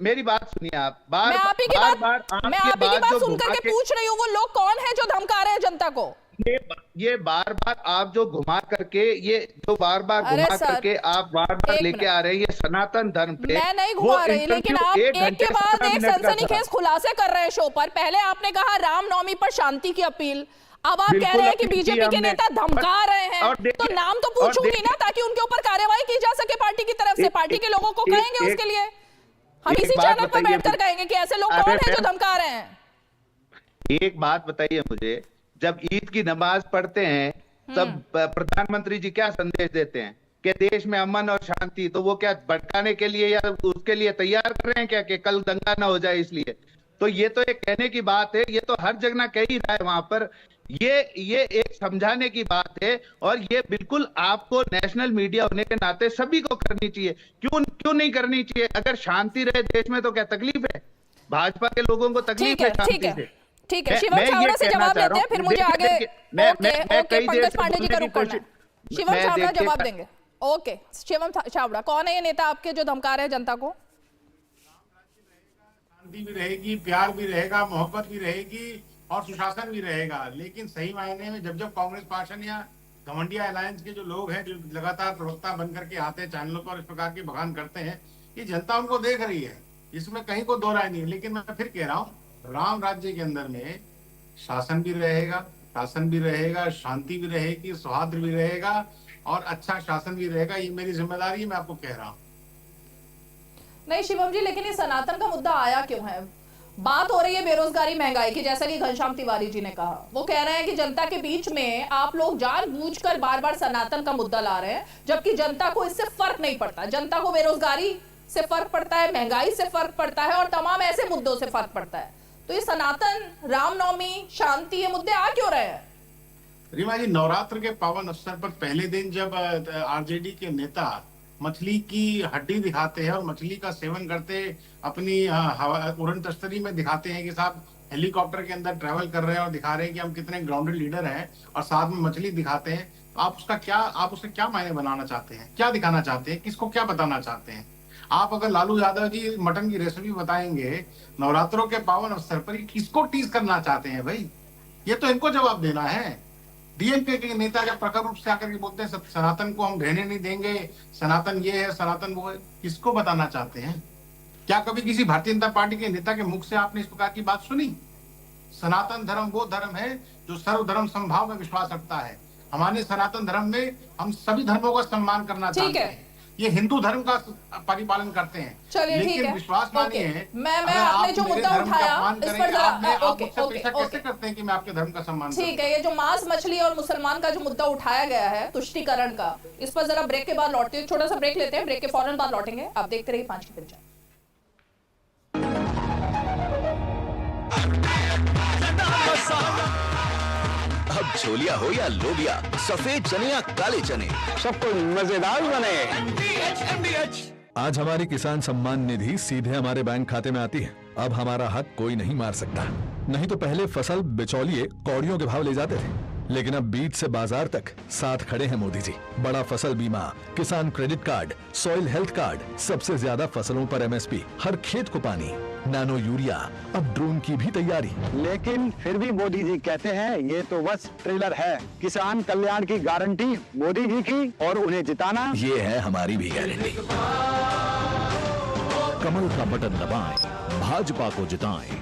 Speaker 7: मेरी बात सुनिए आप।
Speaker 1: मैं आप ही की बात सुनकर के पूछ रही हूँ, वो लोग कौन है जो धमका रहे हैं जनता को?
Speaker 7: ये बार आप जो घुमा करके, ये जो बार घुमा करके आप बार लेके आ रहे हैं, ये सनातन धर्म पे।
Speaker 1: मैं नहीं घुमा रही, लेकिन आप एक के बाद एक सनसनीखेज खुलासे कर रहे हैं शो पर। पहले आपने कहा रामनवमी पर शांति की अपील, अब आप कह रहे हैं कि बीजेपी के नेता धमका रहे हैं। तो नाम तो पूछूंगी ना, ताकि उनके ऊपर कार्रवाई की जा सके पार्टी की तरफ से। पार्टी के लोगों को कहेंगे उसके लिए, हम इसी चैनल पर बैठकर कहेंगे कि ऐसे लोग कौन हैं जो धमका रहे हैं।
Speaker 7: एक बात बताइए मुझे, जब ईद की नमाज पढ़ते हैं तब प्रधानमंत्री जी क्या संदेश देते हैं कि देश में अमन और शांति, तो वो क्या भड़काने के लिए या उसके लिए तैयार कर रहे हैं क्या कि कल दंगा ना हो जाए इसलिए? तो ये तो एक कहने की बात है, ये तो हर जगह कह ही रहा है वहां पर ये एक समझाने की बात है, और ये बिल्कुल आपको नेशनल मीडिया होने के नाते सभी को करनी चाहिए। क्यों नहीं करनी चाहिए? अगर शांति रहे देश में तो क्या तकलीफ है? भाजपा के लोगों को तकलीफ है शांति से।
Speaker 1: ठीक है, शिवम छाबड़ा से जवाब लेते हैं, फिर मुझे आगे पंकज पांडे जी का रुख करना है। शिवम छाबड़ा जवाब देंगे। ओके, शिवम छाबड़ा, कौन है ये नेता आपके जो धमका रहे हैं जनता को?
Speaker 8: शांति भी रहेगी, प्यार भी रहेगा, मोहब्बत भी रहेगी और सुशासन भी रहेगा। लेकिन सही मायने में जब कांग्रेस पार्षद या घमंडिया अलायंस के जो लोग हैं, जो लगातार प्रवक्ता बन करके आते हैं चैनलों पर, इस प्रकार की बखान करते हैं, ये जनता उनको देख रही है, इसमें कहीं को दो राय नहीं है। लेकिन मैं फिर कह रहा हूँ, राम राज्य के अंदर में शासन भी रहेगा, शांति भी रहेगी, सौहार्द भी रहेगा और अच्छा शासन भी रहेगा। ये मेरी जिम्मेदारी है, मैं आपको कह रहा हूँ।
Speaker 1: नहीं शिवम जी, लेकिन ये सनातन का मुद्दा आया क्यों है? बात हो रही है बेरोजगारी, महंगाई की, जैसा कि घनश्याम तिवारी जी ने कहा। वो कह रहे हैं कि जनता के बीच में आप लोग जानबूझकर बार बार सनातन का मुद्दा ला रहे हैं, जबकि जनता को इससे फर्क नहीं पड़ता। जनता को बेरोजगारी से फर्क पड़ता है, महंगाई से फर्क पड़ता है और तमाम ऐसे मुद्दों से फर्क पड़ता है। तो ये सनातन, रामनवमी, शांति, ये मुद्दे आ क्यों रहे हैं?
Speaker 8: रीमा जी, नवरात्र के पावन अवसर पर पहले दिन जब आरजेडी के नेता मछली की हड्डी दिखाते हैं और मछली का सेवन करते अपनी उड़न तस्तरी में दिखाते हैं कि साहब हेलीकॉप्टर के अंदर ट्रैवल कर रहे हैं और दिखा रहे हैं कि हम कितने ग्राउंडेड लीडर हैं, और साथ में मछली दिखाते हैं, आप उसके क्या मायने बनाना चाहते हैं? क्या दिखाना चाहते हैं? किसको क्या बताना चाहते हैं? आप अगर लालू यादव जी मटन की रेसिपी बताएंगे नवरात्रों के पावन अवसर पर, किसको टीज करना चाहते हैं भाई? ये तो इनको जवाब देना है। डीएमके के नेता जब प्रखर रूप से आकर के बोलते हैं सनातन को हम रहने नहीं देंगे, सनातन ये है, सनातन वो है, किसको बताना चाहते हैं? क्या कभी किसी भारतीय जनता पार्टी के नेता के मुख से आपने इस प्रकार की बात सुनी? सनातन धर्म वो धर्म है जो सर्वधर्म समभाव में विश्वास रखता है। हमारे सनातन धर्म में हम सभी धर्मों का सम्मान करना चाहते हैं। ये हिंदू धर्म का परिपालन करते हैं।
Speaker 1: चलिए,
Speaker 8: लेकिन विश्वास मानिए,
Speaker 1: मैं आपने जो मुद्दा उठाया इस पर जरा
Speaker 8: कैसे करते हैं कि मैं आपके धर्म का सम्मान?
Speaker 1: ठीक है, ये जो मांस मछली और मुसलमान का जो मुद्दा उठाया गया है तुष्टीकरण का, इस पर जरा ब्रेक के बाद लौटते हैं, छोटा सा ब्रेक लेते हैं, ब्रेक के फौरन बाद लौटेंगे। आप देखते रहिए 5 की पंचायत।
Speaker 12: अब छोलिया हो या लोबिया, सफेद चने या काले चने, सबको मजेदार बने। आज हमारी किसान सम्मान निधि सीधे हमारे बैंक खाते में आती है। अब हमारा हक कोई नहीं मार सकता। नहीं तो पहले फसल बिचौलिए कौड़ियों के भाव ले जाते थे, लेकिन अब बीज से बाजार तक साथ खड़े हैं मोदी जी। बड़ा फसल बीमा, किसान credit card, soil health card, सबसे ज्यादा फसलों पर एमएसपी, हर खेत को पानी, नैनो यूरिया, अब ड्रोन की भी तैयारी।
Speaker 15: लेकिन फिर भी मोदी जी कहते हैं ये तो बस ट्रेलर है। किसान कल्याण की गारंटी मोदी जी की, और उन्हें जिताना
Speaker 12: ये है हमारी भी गारंटी। कमल का बटन दबाएं, भाजपा को जिताएं।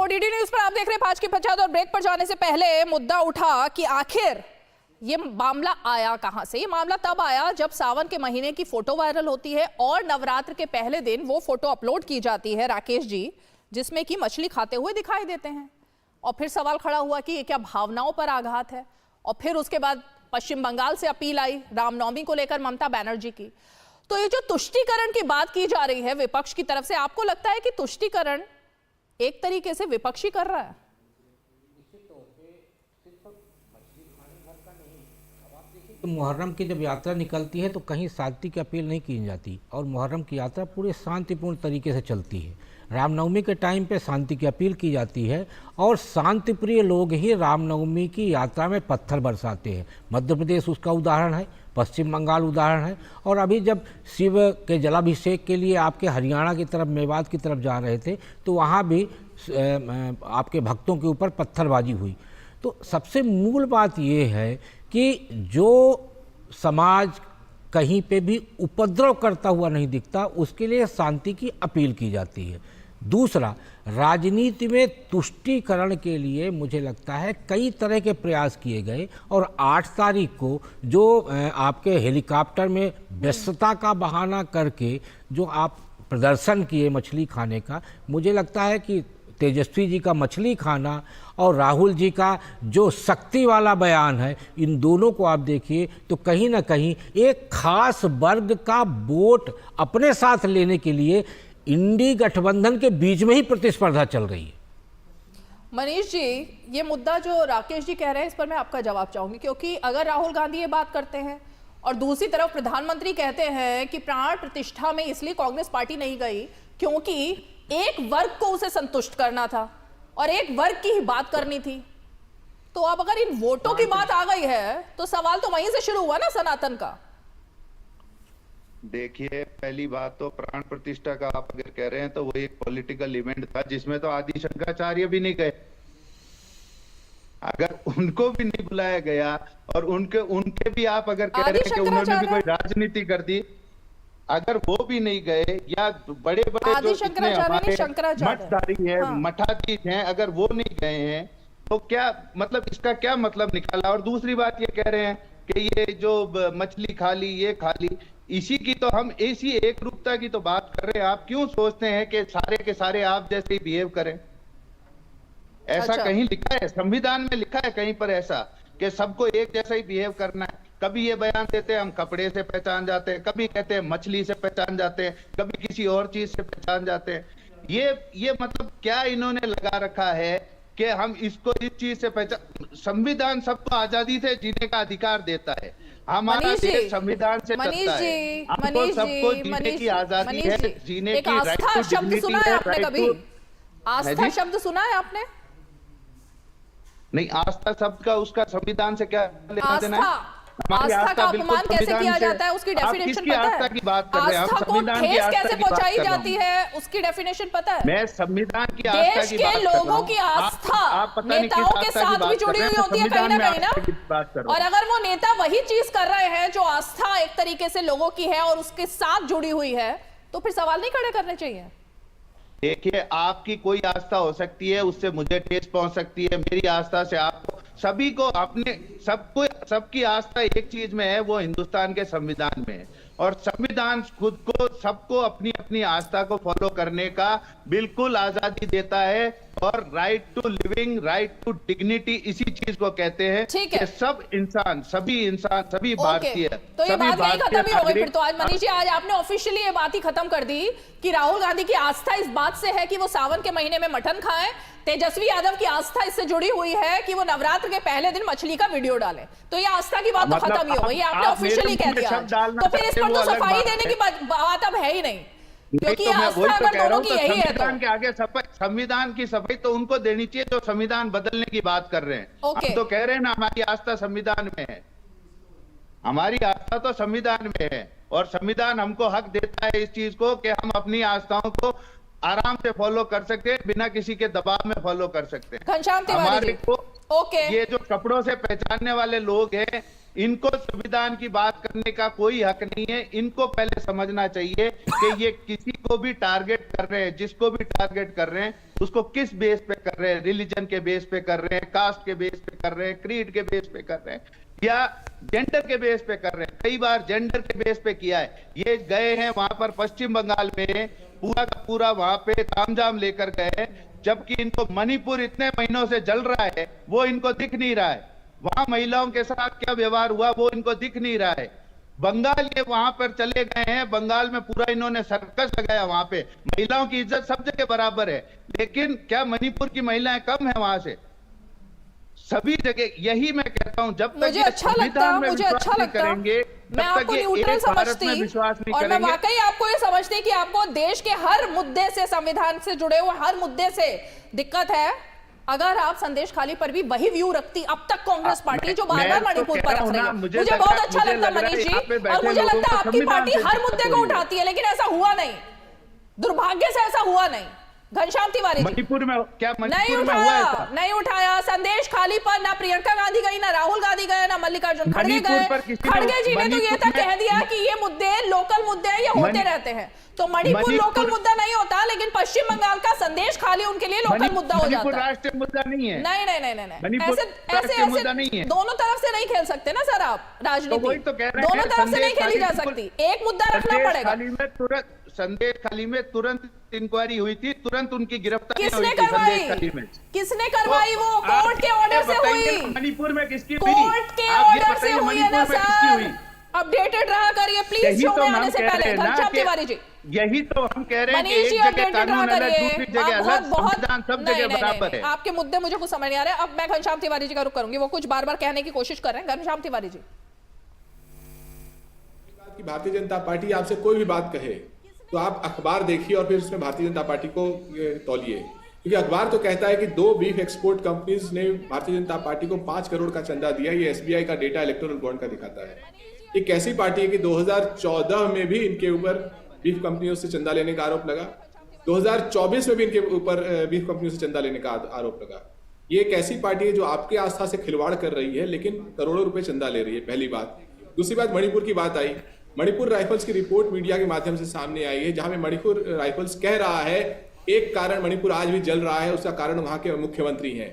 Speaker 1: डीडी न्यूज पर आप देख रहे हैं 5 की पंचायत, और ब्रेक पर जाने से पहले मुद्दा उठा कि आखिर ये मामला आया कहां से। ये मामला तब आया जब सावन के महीने की फोटो वायरल होती है और नवरात्र के पहले दिन वो फोटो अपलोड की जाती है राकेश जी, जिसमें कि मछली खाते हुए दिखाई देते हैं। और फिर सवाल खड़ा हुआ कि ये क्या भावनाओं पर आघात है। और फिर उसके बाद पश्चिम बंगाल से अपील आई रामनवमी को लेकर ममता बनर्जी की। तो ये जो तुष्टीकरण की बात की जा रही है विपक्ष की तरफ से, आपको लगता है कि तुष्टीकरण एक तरीके से विपक्षी कर रहा है?
Speaker 13: मुहर्रम की जब यात्रा निकलती है तो कहीं शांति की अपील नहीं की जाती, और मुहर्रम की यात्रा पूरे शांतिपूर्ण तरीके से चलती है। रामनवमी के टाइम पे शांति की अपील की जाती है, और शांतिप्रिय लोग ही रामनवमी की यात्रा में पत्थर बरसाते हैं। मध्य प्रदेश उसका उदाहरण है, पश्चिम बंगाल उदाहरण है, और अभी जब शिव के जलाभिषेक के लिए आपके हरियाणा की तरफ, मेवात की तरफ जा रहे थे, तो वहाँ भी आपके भक्तों के ऊपर पत्थरबाजी हुई। तो सबसे मूल बात ये है कि जो समाज कहीं पे भी उपद्रव करता हुआ नहीं दिखता, उसके लिए शांति की अपील की जाती है। दूसरा, राजनीति में तुष्टीकरण के लिए मुझे लगता है कई तरह के प्रयास किए गए, और 8 तारीख को जो आपके हेलीकॉप्टर में व्यस्तता का बहाना करके जो आप प्रदर्शन किए मछली खाने का, मुझे लगता है कि तेजस्वी जी का मछली खाना और राहुल जी का जो शक्ति वाला बयान है, इन दोनों को आप देखिए तो कहीं ना कहीं एक खास वर्ग का वोट अपने साथ लेने के लिए इंडी गठबंधन के बीच में ही प्रतिस्पर्धा चल रही है।
Speaker 1: मनीष जी, ये मुद्दा जो राकेश जी कह रहे हैं इस पर मैं आपका जवाब चाहूंगी, क्योंकि अगर राहुल गांधी ये बात करते हैं और दूसरी तरफ प्रधानमंत्री कहते हैं कि प्राण प्रतिष्ठा में इसलिए कांग्रेस पार्टी नहीं गई क्योंकि एक वर्ग को उसे संतुष्ट करना था और एक वर्ग की ही बात करनी थी, तो अब अगर इन वोटों की बात आ गई है तो सवाल तो वहीं से शुरू हुआ ना सनातन का।
Speaker 7: देखिए, पहली बात तो प्राण प्रतिष्ठा का आप अगर कह रहे हैं तो वो एक पॉलिटिकल इवेंट था जिसमें तो आदि शंकराचार्य भी नहीं गए। अगर उनको भी नहीं बुलाया गया और उनके भी आप अगर कह रहे हैं कि उन्होंने भी कोई राजनीति कर दी, अगर वो भी नहीं गए या बड़े बड़े जो इतने हमारे मठधारी है, मठाधीश हैं, अगर वो नहीं गए हैं तो क्या मतलब, इसका क्या मतलब निकाला। और दूसरी बात ये कह रहे हैं कि ये जो मछली खा ली, ये खा ली, इसी की तो हम ऐसी एक रूपता की तो बात कर रहे हैं। आप क्यों सोचते हैं कि सारे के सारे आप जैसे ही बिहेव करें? ऐसा कहीं लिखा है संविधान में, लिखा है कहीं पर ऐसा कि सबको एक जैसा ही बिहेव करना है? कभी ये बयान देते हैं हम कपड़े से पहचान जाते हैं, कभी कहते हैं मछली से पहचान जाते हैं, कभी किसी और चीज से पहचान जाते हैं। ये मतलब क्या इन्होंने लगा रखा है कि हम इसको इस चीज से पहचान। संविधान सबको आजादी से जीने का अधिकार देता है, हमारा देश संविधान से चलता है, हमको सबको जीने की आजादी है, जीने की राइट टू डिग्निटी है, राइट टू।
Speaker 1: आस्था शब्द सुना है आपने?
Speaker 7: नहीं, आस्था शब्द का उसका संविधान से क्या लेना देना है?
Speaker 1: आस्था का अपमान कैसे किया जाता है उसकी डेफिनेशन पता है?
Speaker 7: आस्था की बात कर रहे हैं हम,
Speaker 1: आस्था को
Speaker 7: संविधान की
Speaker 1: ठेस
Speaker 7: आस्था
Speaker 1: कैसे
Speaker 7: की बात
Speaker 1: पहुंचाई
Speaker 7: कर रहा
Speaker 1: जाती है उसकी डेफिनेशन पता है?
Speaker 7: मैं संविधान की आस्था
Speaker 1: देश
Speaker 7: की
Speaker 1: के
Speaker 7: बात कर रहा हूं।
Speaker 1: लोगों की आस्था
Speaker 7: आप पता नहीं
Speaker 1: नेताओं
Speaker 7: किस
Speaker 1: के
Speaker 7: आस्था की
Speaker 1: साथ भी
Speaker 7: बात
Speaker 1: जुड़ी
Speaker 7: कर रहे
Speaker 1: हुई
Speaker 7: हैं,
Speaker 1: होती है कहीं ना कहीं
Speaker 7: संविधान में बात कर
Speaker 1: ना।
Speaker 7: रहा
Speaker 1: और
Speaker 7: हूं।
Speaker 1: अगर वो नेता वही चीज कर रहे हैं जो आस्था एक तरीके से लोगों की है और उसके साथ जुड़ी हुई है, तो फिर सवाल नहीं खड़े करने चाहिए।
Speaker 7: देखिए, आपकी कोई आस्था हो सकती है, उससे मुझे ठेस पहुंच सकती है, मेरी आस्था से आपको, सभी को अपने सबको, सबकी आस्था एक चीज में है, वो हिंदुस्तान के संविधान में है। और संविधान खुद को सबको अपनी अपनी आस्था को फॉलो करने का बिल्कुल आजादी देता है। और right to living, right to dignity, इसी चीज को कहते हैं कि सब इंसान, सभी भारतीय,
Speaker 1: तो ये बात यही खत्म ही हो गई फिर तो। आज मनीष जी, आज आपने ऑफिशियली ये बात ही खत्म कर दी कि राहुल गांधी की आस्था इस बात से है कि वो सावन के महीने में मटन खाएं, तेजस्वी यादव की आस्था इससे जुड़ी हुई है कि वो नवरात्र के पहले दिन मछली का वीडियो डालें। तो ये आस्था की बात तो खत्म ही हो गई, आपने ऑफिशियली कह दिया। तो फिर इस पर तो सफाई देने की बात अब है ही नहीं, क्योंकि आस्था अगर दोनों की यही है तो
Speaker 7: संविधान के आगे संविधान की सफाई तो उनको देनी चाहिए जो संविधान बदलने की बात कर रहे हैं। हम तो कह रहे हैं ना, हमारी आस्था संविधान में है, हमारी आस्था तो संविधान में है और संविधान हमको हक देता है इस चीज को कि हम अपनी आस्थाओं को आराम से फॉलो कर सकते हैं, बिना किसी के दबाव में फॉलो कर सकते हैं।
Speaker 1: घनश्याम तिवारी जी,
Speaker 7: ये जो कपड़ों से पहचानने वाले लोग हैं, इनको संविधान की बात करने का कोई हक नहीं है। इनको पहले समझना चाहिए कि ये किसी को भी टारगेट कर रहे हैं, जिसको भी टारगेट कर रहे हैं उसको किस बेस पे कर रहे हैं, रिलीजन के बेस पे कर रहे हैं, कास्ट के बेस पे कर रहे हैं, क्रीड के बेस पे कर रहे हैं या जेंडर के बेस पे कर रहे हैं। कई बार जेंडर के बेस पे किया है। ये गए हैं वहां पर पश्चिम बंगाल में, पूरा का पूरा वहां पे तामझाम लेकर गए, जबकि इनको मणिपुर इतने महीनों से जल रहा है, वो इनको दिख नहीं रहा है। वहां महिलाओं के साथ क्या व्यवहार हुआ वो इनको दिख नहीं रहा है। बंगाल ये वहां पर चले गए हैं, बंगाल में पूरा इन्होंने सर्कस लगाया, वहां पे महिलाओं की इज्जत सब जगह बराबर है, लेकिन क्या मणिपुर की महिलाएं कम है वहां से? सभी जगह। यही मैं कहता हूं, जब तक
Speaker 1: मुझे अच्छा लगता,
Speaker 7: करेंगे
Speaker 1: मैं आपको न्यूट्रल समझती और मैं वाकई आपको ये समझती कि आपको देश के हर मुद्दे से, संविधान से जुड़े हुए हर मुद्दे से दिक्कत है। अगर आप संदेश खाली पर भी वही व्यू रखती अब तक कांग्रेस पार्टी जो बार बार मणिपुर पर रख रही है, मुझे बहुत अच्छा लगता मनीष जी, और मुझे लगता है आपकी पार्टी हर मुद्दे को उठाती है, लेकिन ऐसा हुआ नहीं, दुर्भाग्य से ऐसा हुआ नहीं। घनश्याम तिवारी जी,
Speaker 7: मणिपुर में क्या
Speaker 1: नहीं उठाया संदेश खाली पर, ना प्रियंका गांधी गई, ना राहुल गांधी गए, ना मल्लिकार्जुन खड़गे गए। खड़गे जी ने तो ये तक कह दिया कि ये मुद्दे लोकल मुद्दे हैं, ये होते रहते हैं। तो मणिपुर लोकल मुद्दा नहीं होता, लेकिन पश्चिम बंगाल का संदेश खाली उनके लिए लोकल मुद्दा हो जाता है।
Speaker 7: राष्ट्रीय मुद्दा नहीं है।
Speaker 1: नहीं, ऐसे दोनों तरफ से नहीं खेल सकते ना सर आप राजनीति, दोनों तरफ से नहीं खेली जा सकती, एक मुद्दा रखना पड़ेगा।
Speaker 7: संदेश खाली में तुरंत इंक्वायरी हुई थी, तुरंत उनकी गिरफ्तारी
Speaker 1: किसने
Speaker 7: हुई थी
Speaker 1: करवाई?
Speaker 7: संदेश खाली में।
Speaker 1: किसने करवाई? वो कोर्ट के ऑर्डर से हुई।
Speaker 7: मणिपुर में किसकी हुई?
Speaker 1: कोर्ट के
Speaker 7: आप ये
Speaker 1: ऑर्डर से
Speaker 7: बताइए,
Speaker 1: हुई है ना
Speaker 7: मणिपुर में किसकी
Speaker 1: सर।
Speaker 7: हुई?
Speaker 1: अपडेटेड रहा करिए प्लीज,
Speaker 7: यही
Speaker 1: शो
Speaker 7: तो
Speaker 1: में
Speaker 7: हम
Speaker 1: आने से
Speaker 7: कह रहे
Speaker 1: पहले।
Speaker 7: हैं ना
Speaker 1: घनश्याम
Speaker 7: कि
Speaker 1: तिवारी जी,
Speaker 7: यही तो हम कह रहे हैं कि
Speaker 1: मनीष जी
Speaker 7: एक जगह
Speaker 1: अपडेटेड रहा
Speaker 7: कानून अलग,
Speaker 1: करिए।
Speaker 7: दूसरी जगह
Speaker 1: आप
Speaker 7: अलग,
Speaker 1: बहुत
Speaker 7: संविधान सब
Speaker 1: नहीं,
Speaker 7: जगह
Speaker 1: नहीं,
Speaker 7: बराबर
Speaker 1: नहीं,
Speaker 7: है।
Speaker 1: आपके मुद्दे मुझे कुछ समझ नहीं आ रहे। अब मैं घनश्याम तिवारी जी का रुख करूंगी, वो कुछ बार बार कहने की कोशिश कर रहे हैं। घनश्याम तिवारी जी,
Speaker 14: कि भारतीय जनता पार्टी आपसे कोई भी बात कहे तो आप अखबार देखिए और फिर उसमें भारतीय जनता पार्टी को तौलिए, क्योंकि अखबार तो कहता है कि 2 बीफ एक्सपोर्ट कंपनीज ने भारतीय जनता पार्टी को 5 करोड़ का चंदा दिया। ये एसबीआई का डेटा इलेक्टोरल बॉन्ड का दिखाता है। ये कैसी पार्टी है कि 2014 में भी इनके ऊपर बीफ कंपनियों से चंदा लेने का आरोप लगा, 2024 में भी इनके ऊपर बीफ कंपनियों से चंदा लेने का आरोप लगा। ये एक ऐसी पार्टी है जो आपके आस्था से खिलवाड़ कर रही है, लेकिन करोड़ों रुपए चंदा ले रही है, पहली बात। दूसरी बात, मणिपुर की बात आई। मणिपुर राइफल्स की रिपोर्ट मीडिया के माध्यम से सामने आई है, जहां में मणिपुर राइफल्स कह रहा है एक कारण मणिपुर आज भी जल रहा है, उसका कारण वहां के मुख्यमंत्री हैं।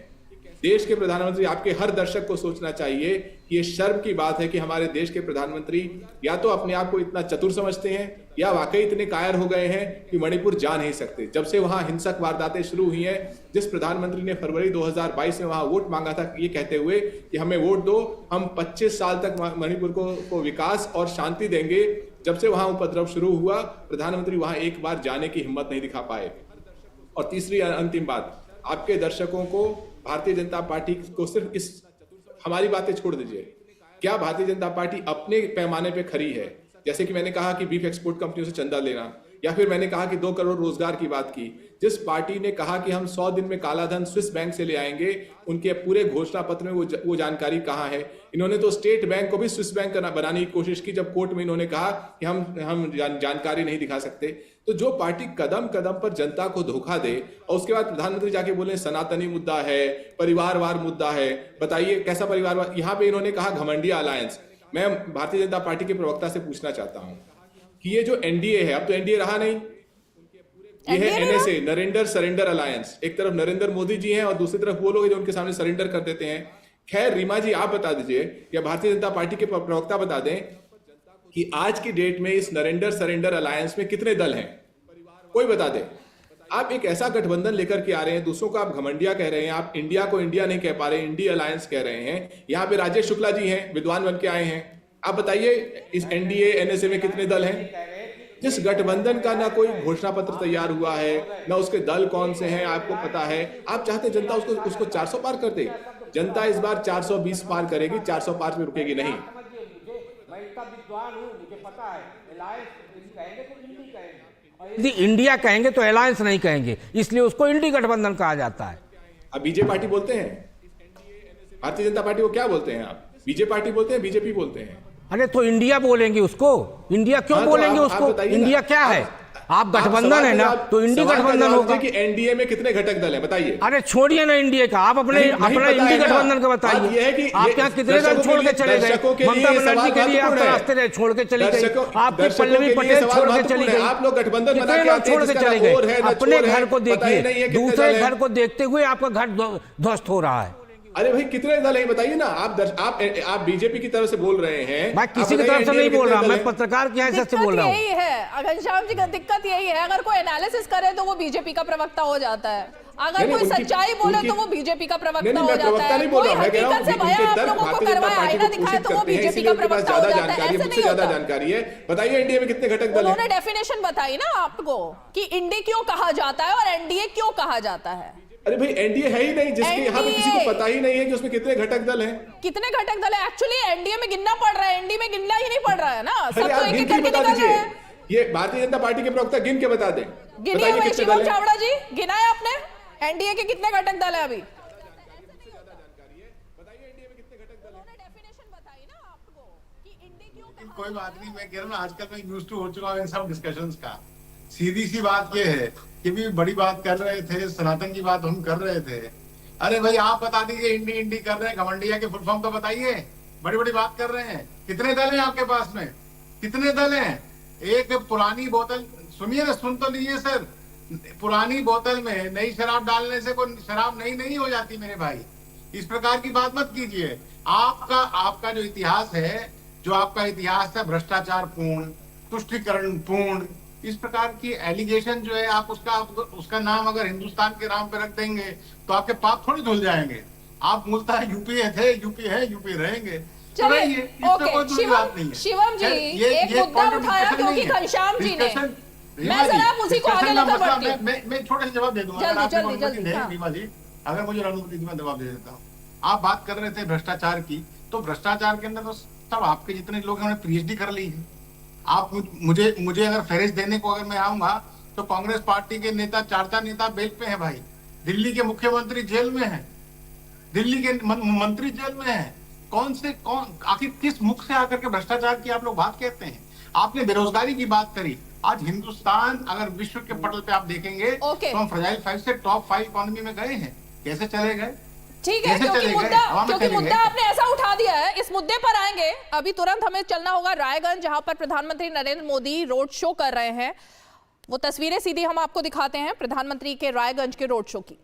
Speaker 14: देश के प्रधानमंत्री, आपके हर दर्शक को सोचना चाहिए कि ये शर्म की बात है कि हमारे देश के प्रधानमंत्री या तो अपने आप को इतना चतुर समझते हैं या वाकई इतने कायर हो गए हैं कि मणिपुर जा नहीं सकते। जब से वहां हिंसक वारदातें शुरू हुई हैं, जिस प्रधानमंत्री ने फरवरी 2022 में वहां वोट मांगा था ये कहते हुए कि हमें वोट दो, हम 25 साल तक मणिपुर को विकास और शांति देंगे, जब से वहां उपद्रव शुरू हुआ प्रधानमंत्री वहां एक बार जाने की हिम्मत नहीं दिखा पाए। और तीसरी अंतिम बात, आपके दर्शकों को भारतीय जनता पार्टी को सिर्फ इस, हमारी बातें छोड़ दीजिए, क्या भारतीय जनता पार्टी अपने पैमाने पे खरी है? जैसे कि मैंने कहा कि बीफ एक्सपोर्ट कंपनियों से चंदा लेना, या फिर मैंने कहा कि 2 करोड़ रोजगार की बात की। जिस पार्टी ने कहा कि हम 100 दिन में काला धन स्विस बैंक से ले आएंगे, उनके पूरे घोषणा पत्र में वो जानकारी कहाँ है? इन्होंने तो स्टेट बैंक को भी स्विस बैंक बनाने की कोशिश की, जब कोर्ट में इन्होंने कहा कि हम जानकारी नहीं दिखा सकते। तो जो पार्टी कदम कदम पर जनता को धोखा दे और उसके बाद प्रधानमंत्री जाके बोले सनातनी मुद्दा है, परिवारवार मुद्दा है, बताइए कैसा परिवारवार? यहाँ पे इन्होंने कहा घमंडिया अलायंस। मैं भारतीय जनता पार्टी के प्रवक्ता से पूछना चाहता हूँ कि ये जो एनडीए है, अब तो एनडीए रहा नहीं, ये है एनएसए, नरेंद्र सरेंडर अलायंस। एक तरफ नरेंद्र मोदी जी हैं और दूसरी तरफ वो लोग जो उनके सामने सरेंडर कर देते हैं। खैर, रीमा जी आप बता दीजिए या भारतीय जनता पार्टी के प्रवक्ता बता दें कि आज की डेट में इस नरेंद्र सरेंडर अलायंस में कितने दल हैं? कोई बता दे। आप एक ऐसा गठबंधन लेकर के आ रहे हैं, दूसरों को आप घमंडिया कह रहे हैं, आप इंडिया को इंडिया नहीं कह पा रहे, इंडिया अलायंस कह रहे हैं। यहाँ पे राजेश शुक्ला जी हैं, विद्वान बन के आए हैं। आप बताइए इस एनडीए एनएसए में कितने दल हैं? जिस गठबंधन का ना कोई घोषणा पत्र तैयार हुआ है, ना उसके दल कौन से हैं आपको पता है। आप चाहते जनता उसको 400 पार कर दे। जनता इस बार 420 पार करेगी, 405 में रुकेगी नहीं।
Speaker 13: यदि इंडिया कहेंगे तो अलायंस नहीं कहेंगे, इसलिए उसको इंडी गठबंधन कहा जाता है।
Speaker 14: अब बीजेपी पार्टी बोलते हैं, भारतीय जनता पार्टी को क्या बोलते हैं आप? बीजेपी पार्टी बोलते हैं, बीजेपी बोलते हैं।
Speaker 13: अरे तो इंडिया बोलेंगे उसको, इंडिया क्यों बोलेंगे उसको? इंडिया क्या है? आप गठबंधन है ना, तो इंडी गठबंधन होगा।
Speaker 14: कि एनडीए में कितने घटक दल हैं बताइए?
Speaker 13: अरे छोड़िए ना इंडिया का, आप अपने इंडी गठबंधन का बताइए। आप यहाँ कितने दल छोड़ के चले गए? ममता बनर्जी के लिए आप रास्ते छोड़ के चली गई, आपकी पल्लवी पटेल छोड़ के चली गई,
Speaker 14: आप लोग गठबंधन
Speaker 13: कितने लोग छोड़ के चले गए? अपने घर को देखिए, दूसरे घर को देखते हुए आपका घर ध्वस्त हो रहा है।
Speaker 14: अरे भाई कितने दल हैं बताइए ना। आप बीजेपी की तरफ से बोल रहे हैं,
Speaker 13: मैं किसी की तरफ से नहीं बोल रहा, मैं पत्रकार की हैसियत से बोल रहा हूँ।
Speaker 1: यही है घनश्याम जी का दिक्कत, यही है अगर कोई एनालिसिस करे तो वो बीजेपी का प्रवक्ता हो जाता है, अगर कोई सच्चाई बोले तो वो बीजेपी का प्रवक्ता हो जाता है। कोई हकीकत से भया आप लोगों को करवाए, आईना दिखाए तो वो बीजेपी का प्रवक्ता हो जाता है। ऐसे नहीं होता।
Speaker 14: जानकारी है, बताइए एनडीए में कितने घटक दल हैं?
Speaker 1: उन्होंने डेफिनेशन बताई ना आपको कि इंडी क्यों कहा जाता है और एनडीए क्यों कहा जाता है।
Speaker 14: अरे भाई एनडीए है ही नहीं, जिसके यहाँ पे किसी को पता ही नहीं है कि उसमें कितने घटक दल हैं।
Speaker 1: कितने घटक दल है? एक्चुअली एनडीए में गिनना पड़ रहा है, एनडीए में गिनना ही नहीं पड़ रहा है ना, सब तो एक एक करके निकल रहे हैं।
Speaker 14: ये भारतीय जनता पार्टी के प्रवक्ता गिन के बता दें।
Speaker 1: गिनिए भाई शिवम चावड़ा जी, गिना है आपने एनडीए के कितने घटक दल है? अभी
Speaker 8: कोई बात नहीं, मैं कह रहा हूँ आजकल मैं यूज्ड टू हो चुका हूँ इन सब डिस्कशंस का। सीधी सी बात ये है कि भी बड़ी बात कर रहे थे, सनातन की बात हम कर रहे थे। अरे भाई आप बता दीजिए, इंडी इंडी कर रहे हैं, घमंडिया के फुल फॉर्म तो बताइए। बड़ी बड़ी बात कर रहे हैं, कितने दल हैं आपके पास में? कितने दल हैं? एक पुरानी बोतल, सुनिए ना, सुन तो लीजिए सर, पुरानी बोतल में नई शराब डालने से कोई शराब नहीं हो जाती मेरे भाई। इस प्रकार की बात मत कीजिए। आपका जो इतिहास है, जो आपका इतिहास है भ्रष्टाचार पूर्ण, तुष्टिकरण पूर्ण, इस प्रकार की एलिगेशन जो है, आप उसका नाम अगर हिंदुस्तान के नाम पे रख देंगे तो आपके पाप थोड़ी धुल जाएंगे। आप मूलतः यूपी थे, यूपी है, यूपी रहेंगे। तो रहिए, इसमें कोई दूसरी बात नहीं है।
Speaker 1: शिवम जी, एक मुद्दा उठाया क्योंकि घनश्याम जी ने, मैं जरा उसी को आगे लेकर बढ़ती हूं।
Speaker 8: मैं छोटे से जवाब दे दूंगा, अगर आपने अनुमति दे रीमा जी, अगर मुझे अनुमति दी मैं जवाब दे देता हूँ। आप बात कर रहे थे भ्रष्टाचार की, तो भ्रष्टाचार के अंदर तो सब आपके जितने लोग हैं उन्होंने पीएचडी कर ली है। आप मुझे अगर फहरिस्त देने को अगर मैं आऊंगा तो कांग्रेस पार्टी के नेता, 4 नेता बेल पे हैं भाई। दिल्ली के मुख्यमंत्री जेल में हैं, दिल्ली के मंत्री जेल में हैं। कौन आखिर किस मुख से आकर के भ्रष्टाचार की आप लोग बात कहते हैं? आपने बेरोजगारी की बात करी। आज हिंदुस्तान अगर विश्व के पटल पे आप देखेंगे तो हम फ्रजाइल 5 से टॉप 5 इकोनॉमी में गए हैं। कैसे चले गए?
Speaker 1: ठीक है, क्योंकि मुद्दा आपने ऐसा उठा दिया है, इस मुद्दे पर आएंगे। अभी तुरंत हमें चलना होगा रायगंज, जहां पर प्रधानमंत्री नरेंद्र मोदी रोड शो कर रहे हैं। वो तस्वीरें सीधी हम आपको दिखाते हैं प्रधानमंत्री के रायगंज के रोड शो की।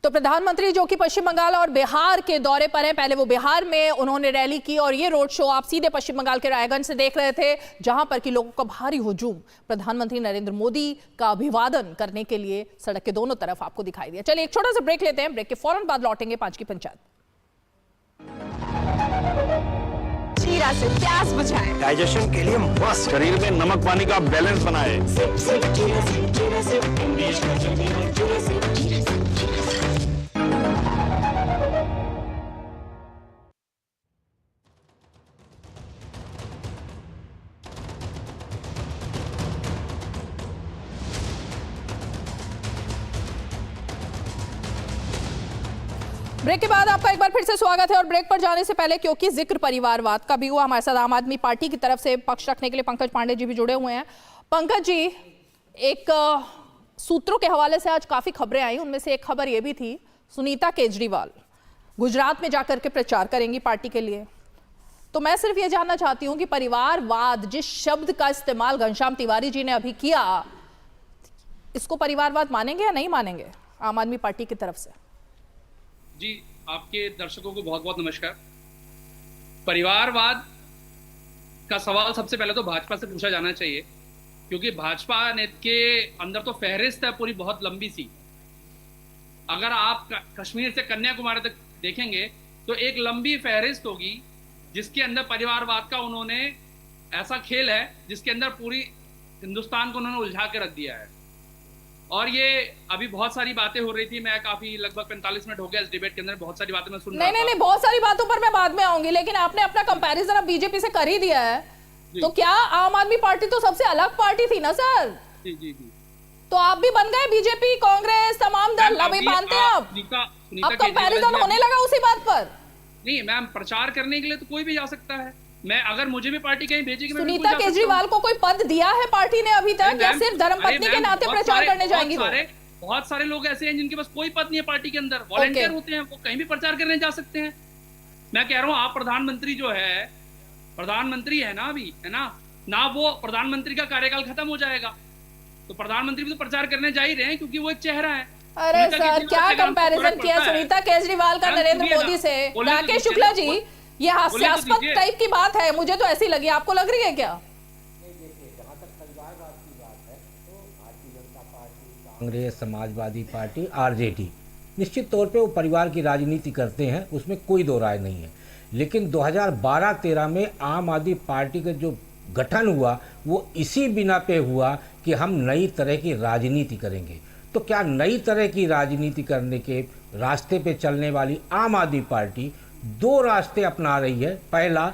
Speaker 1: तो प्रधानमंत्री जो कि पश्चिम बंगाल और बिहार के दौरे पर हैं, पहले वो बिहार में उन्होंने रैली की और ये रोड शो आप सीधे पश्चिम बंगाल के रायगंज से देख रहे थे, जहां पर कि लोगों का भारी हुजूम प्रधानमंत्री नरेंद्र मोदी का अभिवादन करने के लिए सड़क के दोनों तरफ आपको दिखाई दिया। चलिए एक छोटा सा ब्रेक लेते हैं, ब्रेक के फौरन बाद लौटेंगे 5 की पंचायत।
Speaker 9: जीरा से प्यास बुझाएं,
Speaker 15: डाइजेशन के लिए मस्त, शरीर में नमक पानी का बैलेंस बनाए।
Speaker 1: ब्रेक के बाद आपका एक बार फिर से स्वागत है और ब्रेक पर जाने से पहले क्योंकि जिक्र परिवारवाद का भी हुआ, हमारे साथ आम आदमी पार्टी की तरफ से पक्ष रखने के लिए पंकज पांडे जी भी जुड़े हुए हैं। पंकज जी, एक सूत्रों के हवाले से आज काफी खबरें आई, उनमें से एक खबर यह भी थी सुनीता केजरीवाल गुजरात में जाकर के प्रचार करेंगी पार्टी के लिए। तो मैं सिर्फ ये जानना चाहती हूं कि परिवारवाद जिस शब्द का इस्तेमाल घनश्याम तिवारी जी ने अभी किया, इसको परिवारवाद मानेंगे या नहीं मानेंगे आम आदमी पार्टी की तरफ से?
Speaker 16: जी, आपके दर्शकों को बहुत बहुत नमस्कार। परिवारवाद का सवाल सबसे पहले तो भाजपा से पूछा जाना चाहिए, क्योंकि भाजपा ने के अंदर तो फहरिस्त है पूरी बहुत लंबी सी। अगर आप कश्मीर से कन्याकुमारी तक देखेंगे तो एक लंबी फहरिस्त होगी जिसके अंदर परिवारवाद का उन्होंने ऐसा खेल है जिसके अंदर पूरी हिंदुस्तान को उन्होंने उलझा के रख दिया है। और ये अभी बहुत सारी बातें हो रही थी, मैं काफी लगभग 45 मिनट हो गया इस डिबेट के अंदर, बहुत सारी बातें मैं सुन रहा था।
Speaker 1: नहीं, बहुत सारी बातों पर मैं बाद में आऊंगी, लेकिन आपने अपना कंपैरिजन अब बीजेपी से कर ही दिया है, तो क्या आम आदमी पार्टी तो सबसे अलग पार्टी थी ना सर?
Speaker 16: जी जी जी।
Speaker 1: तो आप भी बन गए बीजेपी, कांग्रेस, तमाम दल अभी मानते हैं अब कंपैरिजन होने लगा उसी बात पर?
Speaker 16: नहीं मैम, प्रचार करने के लिए तो कोई भी जा सकता है। मैं अगर मुझे भी पार्टी कहीं भेजेगी,
Speaker 1: सुनीता केजरीवाल को कोई पद दिया है पार्टी ने अभी तक, या सिर्फ धर्मपत्नी के नाते प्रचार करने जाएंगी?
Speaker 16: बहुत सारे लोग ऐसे हैं जिनके पास कोई पद नहीं है पार्टी के अंदर, वॉलंटियर होते हैं, वो कहीं भी प्रचार करने जा सकते हैं। मैं कह रहा हूँ आप प्रधानमंत्री जो है, प्रधानमंत्री है ना अभी, है ना वो प्रधानमंत्री का कार्यकाल खत्म हो जाएगा तो प्रधानमंत्री भी तो प्रचार करने जा ही रहे हैं, क्योंकि वो एक चेहरा है।
Speaker 1: अरे सर, क्या कंपैरिजन किया सुनीता केजरीवाल का नरेंद्र मोदी से? राकेश शुक्ला जी, ये हास्यास्पद टाइप की बात है, मुझे तो ऐसी लगी, आपको लग रही है क्या?
Speaker 13: कांग्रेस, समाजवादी पार्टी, आरजेडी निश्चित तौर पे वो परिवार की राजनीति करते हैं, उसमें कोई दो राय नहीं है। लेकिन 2012-13 में आम आदमी पार्टी का जो गठन हुआ वो इसी बिना पे हुआ कि हम नई तरह की राजनीति करेंगे। तो क्या नई तरह की राजनीति करने के रास्ते पे चलने वाली आम आदमी पार्टी दो रास्ते अपना रही है? पहला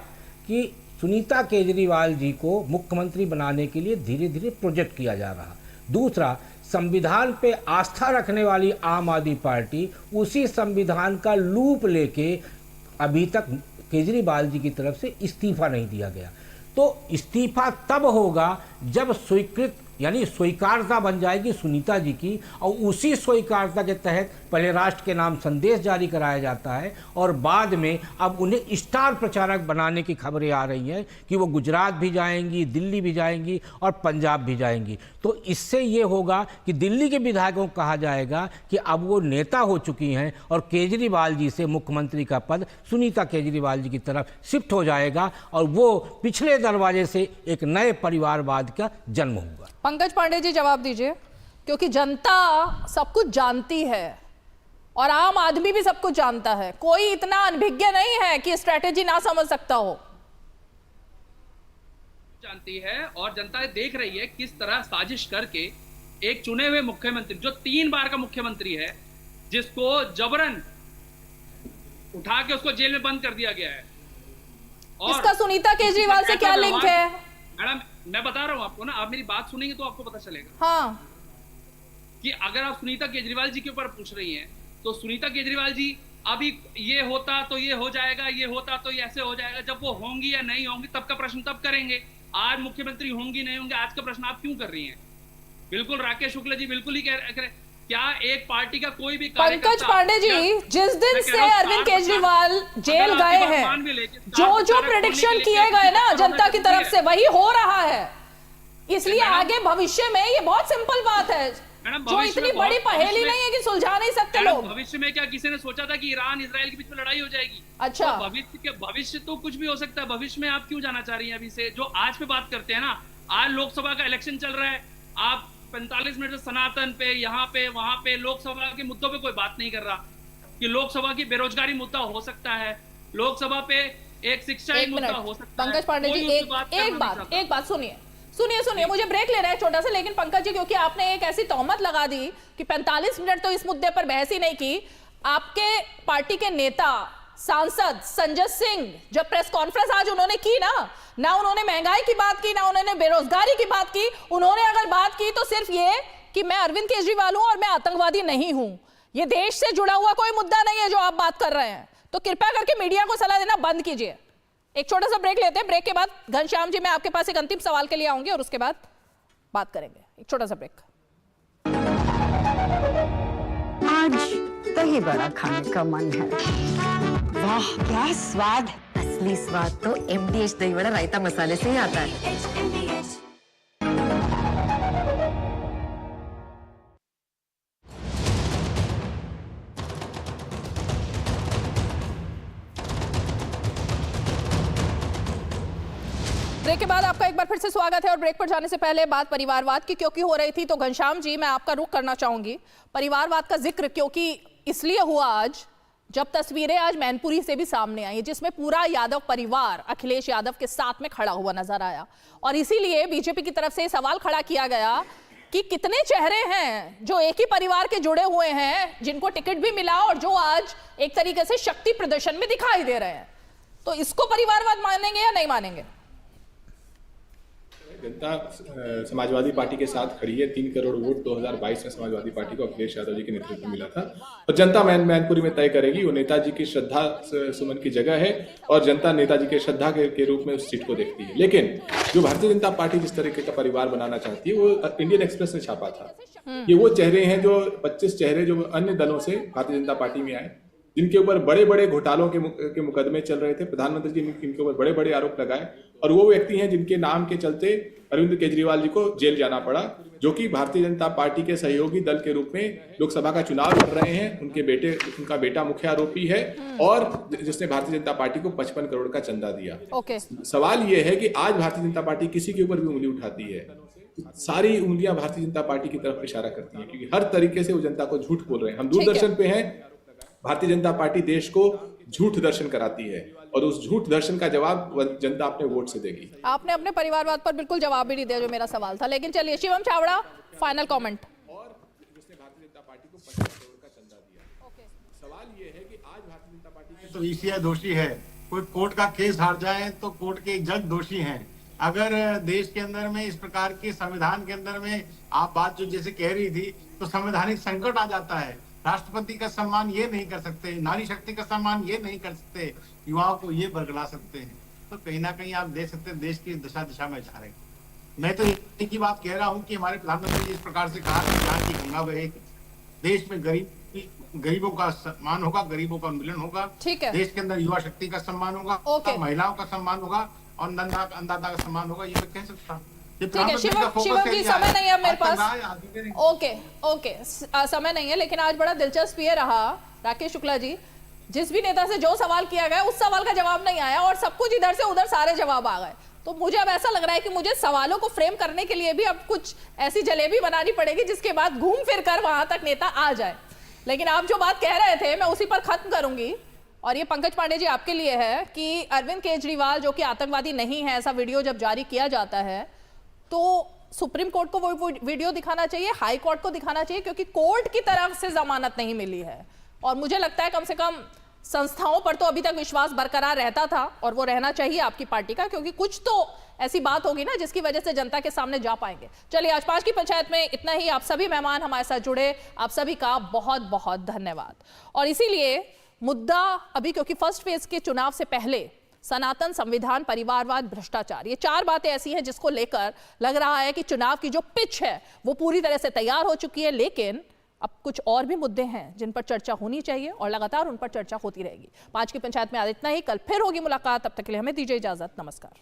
Speaker 13: कि सुनीता केजरीवाल जी को मुख्यमंत्री बनाने के लिए धीरे धीरे प्रोजेक्ट किया जा रहा। दूसरा, संविधान पे आस्था रखने वाली आम आदमी पार्टी उसी संविधान का लूप लेके अभी तक केजरीवाल जी की तरफ से इस्तीफा नहीं दिया गया। तो इस्तीफा तब होगा जब स्वीकृत यानी स्वीकारता बन जाएगी सुनीता जी की, और उसी स्वीकारता के तहत पहले राष्ट्र के नाम संदेश जारी कराया जाता है और बाद में अब उन्हें स्टार प्रचारक बनाने की खबरें आ रही हैं कि वो गुजरात भी जाएंगी, दिल्ली भी जाएंगी और पंजाब भी जाएंगी। तो इससे ये होगा कि दिल्ली के विधायकों को कहा जाएगा कि अब वो नेता हो चुकी हैं और केजरीवाल जी से मुख्यमंत्री का पद सुनीता केजरीवाल जी की तरफ शिफ्ट हो जाएगा और वो पिछले दरवाजे से एक नए परिवारवाद का जन्म होगा।
Speaker 1: पंकज पांडे जी जवाब दीजिए, क्योंकि जनता सब कुछ जानती है और आम आदमी भी सब कुछ जानता है, कोई इतना अनभिज्ञ नहीं है कि स्ट्रैटेजी ना समझ सकता हो।
Speaker 16: जानती है और जनता देख रही है किस तरह साजिश करके एक चुने हुए मुख्यमंत्री जो 3 बार का मुख्यमंत्री है, जिसको जबरन उठा के उसको जेल में बंद कर दिया गया है। और
Speaker 1: इसका सुनीता केजरीवाल से क्या लिंक है?
Speaker 16: मैडम मैं बता रहा हूं आपको ना, आप मेरी बात सुनेंगे तो आपको पता चलेगा।
Speaker 1: हाँ,
Speaker 16: कि अगर आप सुनीता केजरीवाल जी के ऊपर पूछ रही हैं तो सुनीता केजरीवाल जी अभी ये होता तो ये हो जाएगा, ये होता तो ये ऐसे हो जाएगा, जब वो होंगी या नहीं होंगी तब का प्रश्न तब करेंगे। आज मुख्यमंत्री होंगी नहीं होंगी आज का प्रश्न आप क्यों कर रही हैं? बिल्कुल राकेश शुक्ला जी बिल्कुल ही कह रहे, क्या एक पार्टी का कोई भी
Speaker 1: पंकज पांडे जी, जिस दिन से अरविंद केजरीवाल जेल गए हैं, जो प्रेडिक्शन किए गए ना जनता की तरफ से वही हो रहा है। इसलिए आगे भविष्य में ये बहुत सिंपल बात है,
Speaker 16: मैडम,
Speaker 1: जो
Speaker 16: भविष्य
Speaker 1: इतनी
Speaker 16: में
Speaker 1: बड़ी
Speaker 16: बहुत-
Speaker 1: पहेली
Speaker 16: भविष्य में-
Speaker 1: नहीं है कि सुलझा नहीं सकते
Speaker 16: मैडम,
Speaker 1: लोग।
Speaker 16: भविष्य में क्या किसी ने सोचा था कि ईरान इजराइल के बीच में लड़ाई हो जाएगी?
Speaker 1: अच्छा।
Speaker 16: तो भविष्य तो कुछ भी हो सकता है। भविष्य में आप क्यों जाना चाह रही हैं अभी से? जो आज पे बात करते हैं ना, आज लोकसभा का इलेक्शन चल रहा है, आप 45 मिनट से सनातन पे, यहाँ पे, वहां पे, लोकसभा के मुद्दों पे कोई बात नहीं कर रहा कि लोकसभा की बेरोजगारी मुद्दा हो सकता है, लोकसभा पे एक शिक्षा
Speaker 1: एक
Speaker 16: मुद्दा
Speaker 1: मिनट
Speaker 16: हो सकता है।
Speaker 1: पंकज पांडे जी,
Speaker 16: कोई उस पे
Speaker 1: एक
Speaker 16: करना नहीं चाहता।
Speaker 1: एक बात सुनिए, मुझे ब्रेक लेना है छोटा सा, लेकिन पंकज जी, क्योंकि आपने एक ऐसी तोहमत लगा दी कि 45 मिनट तो इस मुद्दे पर बहस ही नहीं की। आपके पार्टी के नेता सांसद संजय सिंह जब प्रेस कॉन्फ्रेंस आज उन्होंने की ना उन्होंने महंगाई की बात की, ना उन्होंने बेरोजगारी की बात की। उन्होंने अगर बात की तो सिर्फ ये कि मैं अरविंद केजरीवाल हूं और मैं आतंकवादी नहीं हूं। ये देश से जुड़ा हुआ कोई मुद्दा नहीं है जो आप बात कर रहे हैं। तो कृपया करके मीडिया को सलाह देना बंद कीजिए। एक छोटा सा ब्रेक लेते हैं, ब्रेक के बाद घनश्याम जी मैं आपके पास एक अंतिम सवाल के लिए आऊंगी और उसके बाद बात करेंगे। एक छोटा सा ब्रेक।
Speaker 17: आज दही बड़ा खाने का मन है। वाह क्या स्वाद! असली स्वाद तो MDH दही बड़ा रायता मसाले से ही आता है।
Speaker 1: ब्रेक के बाद आपका एक बार फिर से स्वागत है। और ब्रेक पर जाने से पहले बात परिवारवाद की क्योंकि हो रही थी, तो घनश्याम जी मैं आपका रुख करना चाहूंगी। परिवारवाद का जिक्र क्योंकि इसलिए हुआ आज जब तस्वीरें आज मैनपुरी से भी सामने आई जिसमें पूरा यादव परिवार अखिलेश यादव के साथ में खड़ा हुआ नजर आया। और इसीलिए बीजेपी की तरफ से सवाल खड़ा किया गया कि कितने चेहरे हैं जो एक ही परिवार के जुड़े हुए हैं, जिनको टिकट भी मिला और जो आज एक तरीके से शक्ति प्रदर्शन में दिखाई दे रहे हैं। तो इसको परिवारवाद मानेंगे या नहीं मानेंगे?
Speaker 14: जनता समाजवादी पार्टी के साथ खड़ी है। 3 करोड़ वोट 2022 में समाजवादी पार्टी को अखिलेश यादव जी के नेतृत्व में मिला था और जनता मैनपुरी में तय करेगी। वो नेताजी की श्रद्धा सुमन की जगह है और जनता नेताजी के श्रद्धा के रूप में उस सीट को देखती है। लेकिन जो भारतीय जनता पार्टी जिस तरीके का परिवार बनाना चाहती है, वो इंडियन एक्सप्रेस ने छापा था। ये वो चेहरे हैं जो 25 चेहरे जो अन्य दलों से भारतीय जनता पार्टी में आए, जिनके ऊपर बड़े बड़े घोटालों के मुकदमे चल रहे थे। प्रधानमंत्री जी ने इनके ऊपर बड़े बड़े आरोप लगाए और वो व्यक्ति हैं जिनके नाम के चलते अरविंद केजरीवाल जी को जेल जाना पड़ा, जो कि भारतीय जनता पार्टी के सहयोगी दल के रूप में लोकसभा का चुनाव लड़ रहे हैं। उनका बेटा मुख्य आरोपी है और जिसने भारतीय जनता पार्टी को 55 करोड़ का चंदा दिया। सवाल ये है कि आज भारतीय जनता पार्टी किसी के ऊपर भी उंगली उठाती है, सारी उंगलियां भारतीय जनता पार्टी की तरफ इशारा करती हैं, क्योंकि हर तरीके से वो जनता को झूठ बोल रहे हैं। हम दूरदर्शन पे हैं, भारतीय जनता पार्टी देश को झूठ दर्शन कराती है और उस झूठ दर्शन का जवाब जनता अपने वोट से देगी।
Speaker 1: आपने अपने परिवारवाद पर बिल्कुल जवाब भी नहीं दिया जो मेरा सवाल था, लेकिन चलिए शिवम चावड़ा फाइनल कमेंट।
Speaker 14: और जिसने भारतीय जनता पार्टी को 50 करोड़ का चंदा दिया। सवाल ये है कि आज भारतीय जनता पार्टी
Speaker 8: तो ECI दोषी है, कोई कोर्ट का केस हार जाए तो कोर्ट के जज दोषी हैं। अगर देश के अंदर में इस प्रकार के संविधान के अंदर में आप बात जो जैसे कह रही थी, तो संवैधानिक संकट आ जाता है। राष्ट्रपति का सम्मान ये नहीं कर सकते, नारी शक्ति का सम्मान ये नहीं कर सकते, युवाओं को ये बरगला सकते हैं, तो कहीं ना कहीं आप देख सकते हैं देश की दिशा में जा रहे हैं। मैं तो एक ही बात कह रहा हूँ कि हमारे प्रधानमंत्री जी इस प्रकार से कहा कि यहाँ की गंगा बहेगी, देश में गरीबों का सम्मान होगा, गरीबों का उन्मूलन होगा, देश के अंदर युवा शक्ति का सम्मान होगा, महिलाओं का सम्मान होगा और अन्नदाता का सम्मान होगा। ये मैं कह सकता हूँ।
Speaker 1: ठीक है शिवम जी, समय नहीं है मेरे पास। ओके समय नहीं है, लेकिन आज बड़ा दिलचस्प ये रहा राकेश शुक्ला जी, जिस भी नेता से जो सवाल किया गया उस सवाल का जवाब नहीं आया और सब कुछ इधर से उधर सारे जवाब आ गए। तो मुझे अब ऐसा लग रहा है कि मुझे सवालों को फ्रेम करने के लिए भी अब कुछ ऐसी जलेबी बनानी पड़ेगी जिसके बाद घूम फिर कर वहां तक नेता आ जाए। लेकिन आप जो बात कह रहे थे मैं उसी पर खत्म करूंगी और ये पंकज पांडे जी आपके लिए है कि अरविंद केजरीवाल जो कि आतंकवादी नहीं है, ऐसा वीडियो जब जारी किया जाता है तो सुप्रीम कोर्ट को वो वीडियो दिखाना चाहिए, हाई कोर्ट को दिखाना चाहिए, क्योंकि कोर्ट की तरफ से जमानत नहीं मिली है। और मुझे लगता है कम से कम संस्थाओं पर तो अभी तक विश्वास बरकरार रहता था और वो रहना चाहिए आपकी पार्टी का, क्योंकि कुछ तो ऐसी बात होगी ना जिसकी वजह से जनता के सामने जा पाएंगे। चलिए आज 5 की पंचायत में इतना ही। आप सभी मेहमान हमारे साथ जुड़े, आप सभी का बहुत बहुत धन्यवाद। और इसीलिए मुद्दा अभी, क्योंकि फर्स्ट फेज के चुनाव से पहले सनातन, संविधान, परिवारवाद, भ्रष्टाचार, ये 4 बातें ऐसी हैं जिसको लेकर लग रहा है कि चुनाव की जो पिच है वो पूरी तरह से तैयार हो चुकी है। लेकिन अब कुछ और भी मुद्दे हैं जिन पर चर्चा होनी चाहिए और लगातार उन पर चर्चा होती रहेगी। 5 की पंचायत में आज इतना ही। कल फिर होगी मुलाकात, तब तक के लिए हमें दीजिए इजाजत। नमस्कार।